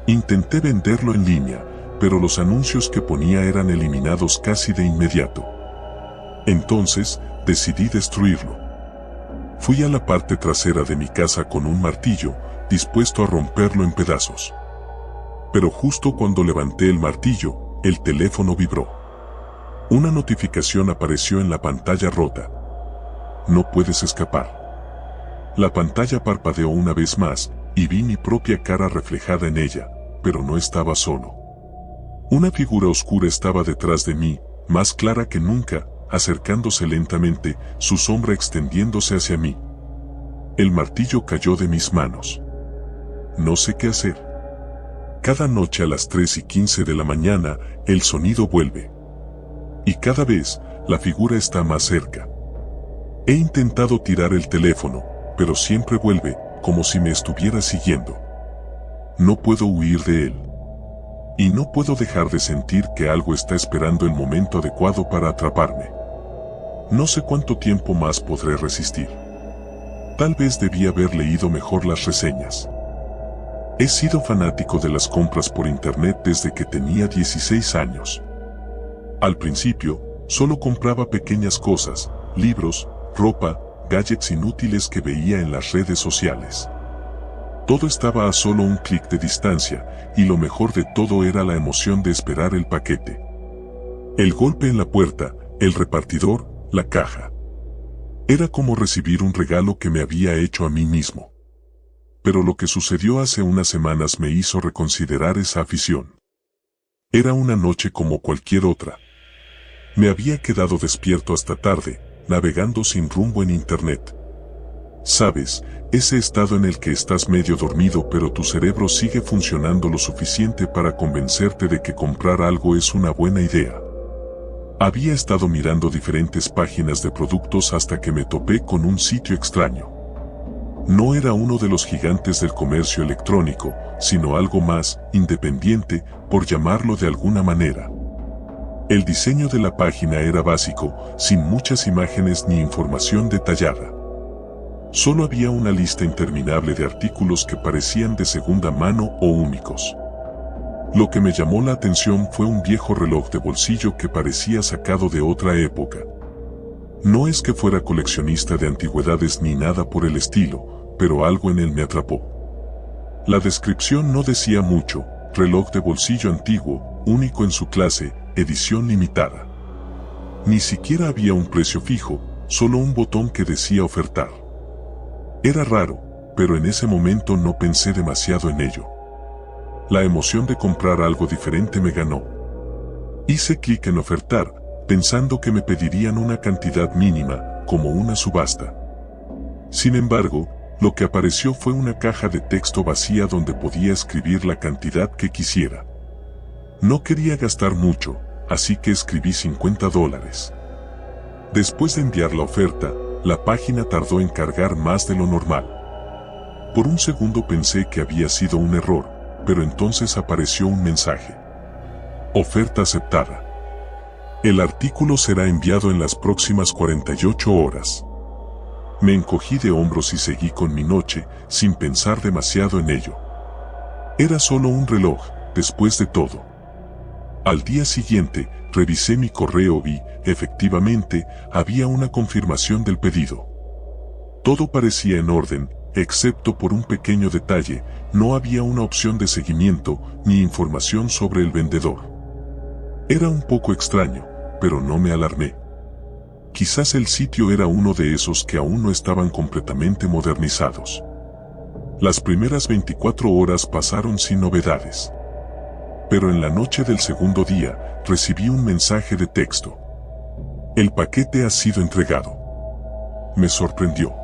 Intenté venderlo en línea, pero los anuncios que ponía eran eliminados casi de inmediato. Entonces, decidí destruirlo. Fui a la parte trasera de mi casa con un martillo, dispuesto a romperlo en pedazos. Pero justo cuando levanté el martillo, el teléfono vibró. Una notificación apareció en la pantalla rota. No puedes escapar. La pantalla parpadeó una vez más, y vi mi propia cara reflejada en ella, pero no estaba solo. Una figura oscura estaba detrás de mí, más clara que nunca, acercándose lentamente, su sombra extendiéndose hacia mí. El martillo cayó de mis manos. No sé qué hacer. Cada noche a las 3:15 de la mañana, el sonido vuelve. Y cada vez, la figura está más cerca. He intentado tirar el teléfono, pero siempre vuelve, como si me estuviera siguiendo. No puedo huir de él. Y no puedo dejar de sentir que algo está esperando el momento adecuado para atraparme. No sé cuánto tiempo más podré resistir. Tal vez debí haber leído mejor las reseñas. He sido fanático de las compras por internet desde que tenía 16 años. Al principio, solo compraba pequeñas cosas, libros, ropa, gadgets inútiles que veía en las redes sociales. Todo estaba a solo un clic de distancia, y lo mejor de todo era la emoción de esperar el paquete. El golpe en la puerta, el repartidor, la caja. Era como recibir un regalo que me había hecho a mí mismo. Pero lo que sucedió hace unas semanas me hizo reconsiderar esa afición. Era una noche como cualquier otra. Me había quedado despierto hasta tarde, navegando sin rumbo en internet. Sabes, ese estado en el que estás medio dormido pero tu cerebro sigue funcionando lo suficiente para convencerte de que comprar algo es una buena idea. Había estado mirando diferentes páginas de productos hasta que me topé con un sitio extraño. No era uno de los gigantes del comercio electrónico, sino algo más independiente, por llamarlo de alguna manera. El diseño de la página era básico, sin muchas imágenes ni información detallada. Solo había una lista interminable de artículos que parecían de segunda mano o únicos. Lo que me llamó la atención fue un viejo reloj de bolsillo que parecía sacado de otra época. No es que fuera coleccionista de antigüedades ni nada por el estilo, pero algo en él me atrapó. La descripción no decía mucho: reloj de bolsillo antiguo, único en su clase, edición limitada. Ni siquiera había un precio fijo, solo un botón que decía ofertar. Era raro, pero en ese momento no pensé demasiado en ello. La emoción de comprar algo diferente me ganó. Hice clic en ofertar, pensando que me pedirían una cantidad mínima, como una subasta. Sin embargo, lo que apareció fue una caja de texto vacía donde podía escribir la cantidad que quisiera. No quería gastar mucho, así que escribí $50. Después de enviar la oferta, la página tardó en cargar más de lo normal. Por un segundo pensé que había sido un error, pero entonces apareció un mensaje. Oferta aceptada. El artículo será enviado en las próximas 48 horas. Me encogí de hombros y seguí con mi noche, sin pensar demasiado en ello. Era solo un reloj, después de todo. Al día siguiente, revisé mi correo y, efectivamente, había una confirmación del pedido. Todo parecía en orden, excepto por un pequeño detalle: no había una opción de seguimiento, ni información sobre el vendedor. Era un poco extraño, pero no me alarmé. Quizás el sitio era uno de esos que aún no estaban completamente modernizados. Las primeras 24 horas pasaron sin novedades. Pero en la noche del segundo día, recibí un mensaje de texto. El paquete ha sido entregado. Me sorprendió.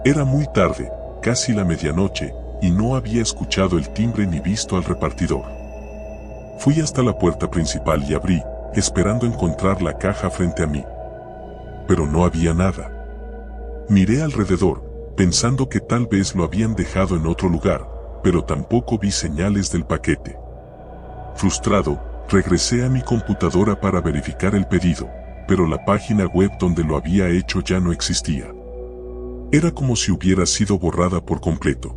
Era muy tarde, casi la medianoche, y no había escuchado el timbre ni visto al repartidor. Fui hasta la puerta principal y abrí, esperando encontrar la caja frente a mí. Pero no había nada. Miré alrededor, pensando que tal vez lo habían dejado en otro lugar, pero tampoco vi señales del paquete. Frustrado, regresé a mi computadora para verificar el pedido, pero la página web donde lo había hecho ya no existía. Era como si hubiera sido borrada por completo.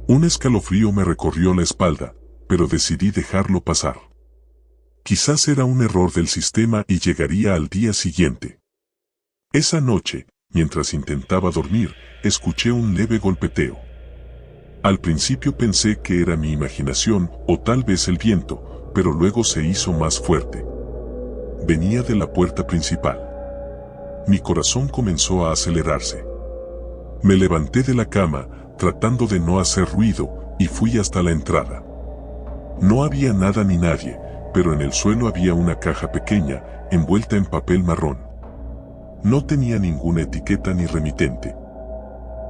Un escalofrío me recorrió la espalda, pero decidí dejarlo pasar. Quizás era un error del sistema y llegaría al día siguiente. Esa noche, mientras intentaba dormir, escuché un leve golpeteo. Al principio pensé que era mi imaginación o tal vez el viento, pero luego se hizo más fuerte. Venía de la puerta principal. Mi corazón comenzó a acelerarse. Me levanté de la cama, tratando de no hacer ruido, y fui hasta la entrada. No había nada ni nadie, pero en el suelo había una caja pequeña, envuelta en papel marrón. No tenía ninguna etiqueta ni remitente.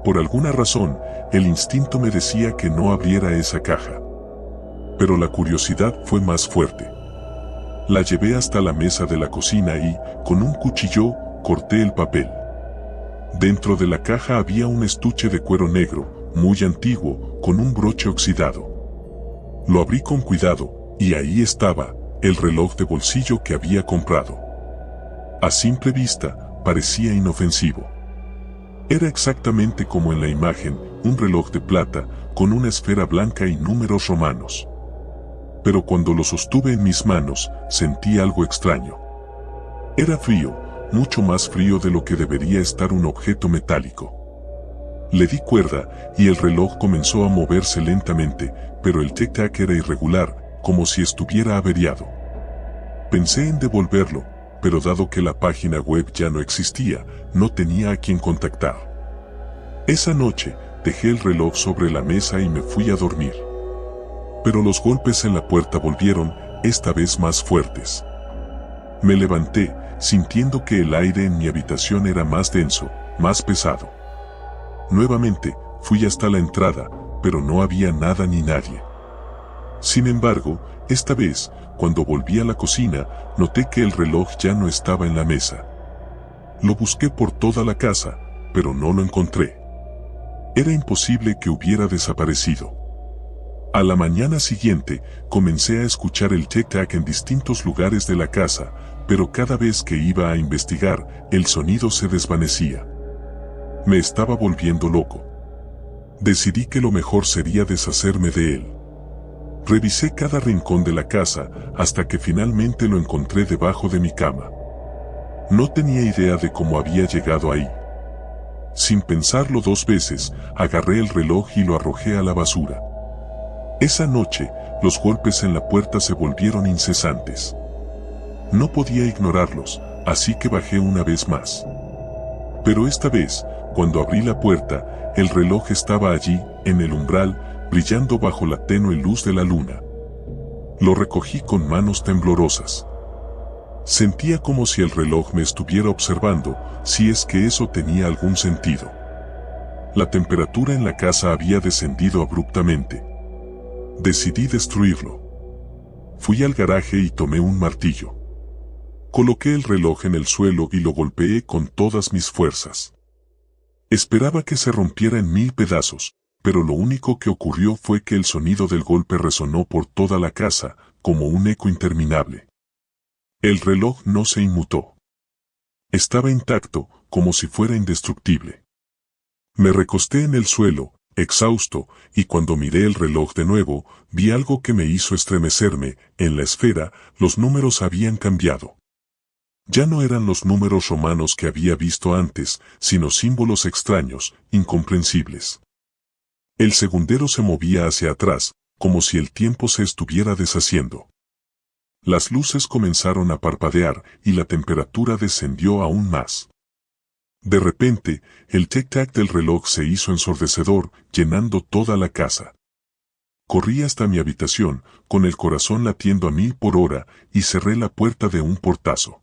Por alguna razón, el instinto me decía que no abriera esa caja. Pero la curiosidad fue más fuerte. La llevé hasta la mesa de la cocina y, con un cuchillo, corté el papel. Dentro de la caja había un estuche de cuero negro, muy antiguo, con un broche oxidado. Lo abrí con cuidado, y ahí estaba, el reloj de bolsillo que había comprado. A simple vista, parecía inofensivo. Era exactamente como en la imagen, un reloj de plata, con una esfera blanca y números romanos. Pero cuando lo sostuve en mis manos, sentí algo extraño. Era frío, mucho más frío de lo que debería estar un objeto metálico. Le di cuerda, y el reloj comenzó a moverse lentamente, pero el tic-tac era irregular, como si estuviera averiado. Pensé en devolverlo, pero dado que la página web ya no existía, no tenía a quien contactar. Esa noche, dejé el reloj sobre la mesa y me fui a dormir. Pero los golpes en la puerta volvieron, esta vez más fuertes. Me levanté, sintiendo que el aire en mi habitación era más denso, más pesado. Nuevamente, fui hasta la entrada, pero no había nada ni nadie. Sin embargo, esta vez, cuando volví a la cocina, noté que el reloj ya no estaba en la mesa. Lo busqué por toda la casa, pero no lo encontré. Era imposible que hubiera desaparecido. A la mañana siguiente, comencé a escuchar el tic-tac en distintos lugares de la casa, pero cada vez que iba a investigar, el sonido se desvanecía. Me estaba volviendo loco. Decidí que lo mejor sería deshacerme de él. Revisé cada rincón de la casa hasta que finalmente lo encontré debajo de mi cama. No tenía idea de cómo había llegado ahí. Sin pensarlo 2 veces, agarré el reloj y lo arrojé a la basura. Esa noche, los golpes en la puerta se volvieron incesantes. No podía ignorarlos, así que bajé una vez más. Pero esta vez, cuando abrí la puerta, el reloj estaba allí, en el umbral, brillando bajo la tenue luz de la luna. Lo recogí con manos temblorosas. Sentía como si el reloj me estuviera observando, si es que eso tenía algún sentido. La temperatura en la casa había descendido abruptamente. Decidí destruirlo. Fui al garaje y tomé un martillo. Coloqué el reloj en el suelo y lo golpeé con todas mis fuerzas. Esperaba que se rompiera en 1000 pedazos, pero lo único que ocurrió fue que el sonido del golpe resonó por toda la casa, como un eco interminable. El reloj no se inmutó. Estaba intacto, como si fuera indestructible. Me recosté en el suelo, exhausto, y cuando miré el reloj de nuevo, vi algo que me hizo estremecerme. En la esfera, los números habían cambiado. Ya no eran los números romanos que había visto antes, sino símbolos extraños, incomprensibles. El segundero se movía hacia atrás, como si el tiempo se estuviera deshaciendo. Las luces comenzaron a parpadear y la temperatura descendió aún más. De repente, el tic-tac del reloj se hizo ensordecedor, llenando toda la casa. Corrí hasta mi habitación, con el corazón latiendo a 1000 por hora, y cerré la puerta de un portazo.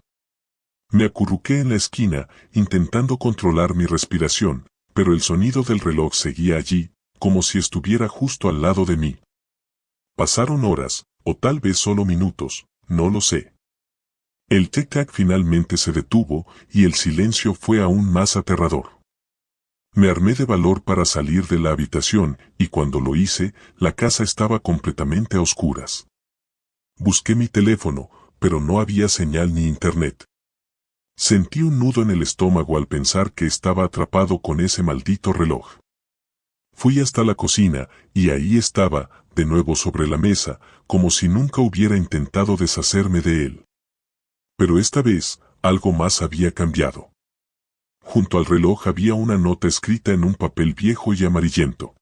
Me acurruqué en la esquina, intentando controlar mi respiración, pero el sonido del reloj seguía allí, como si estuviera justo al lado de mí. Pasaron horas, o tal vez solo minutos, no lo sé. El tic-tac finalmente se detuvo y el silencio fue aún más aterrador. Me armé de valor para salir de la habitación y cuando lo hice, la casa estaba completamente a oscuras. Busqué mi teléfono, pero no había señal ni internet. Sentí un nudo en el estómago al pensar que estaba atrapado con ese maldito reloj. Fui hasta la cocina y ahí estaba, de nuevo sobre la mesa, como si nunca hubiera intentado deshacerme de él. Pero esta vez, algo más había cambiado. Junto al reloj había una nota escrita en un papel viejo y amarillento.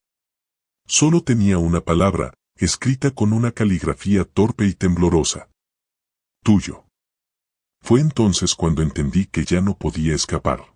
Solo tenía una palabra, escrita con una caligrafía torpe y temblorosa. Tuyo. Fue entonces cuando entendí que ya no podía escapar.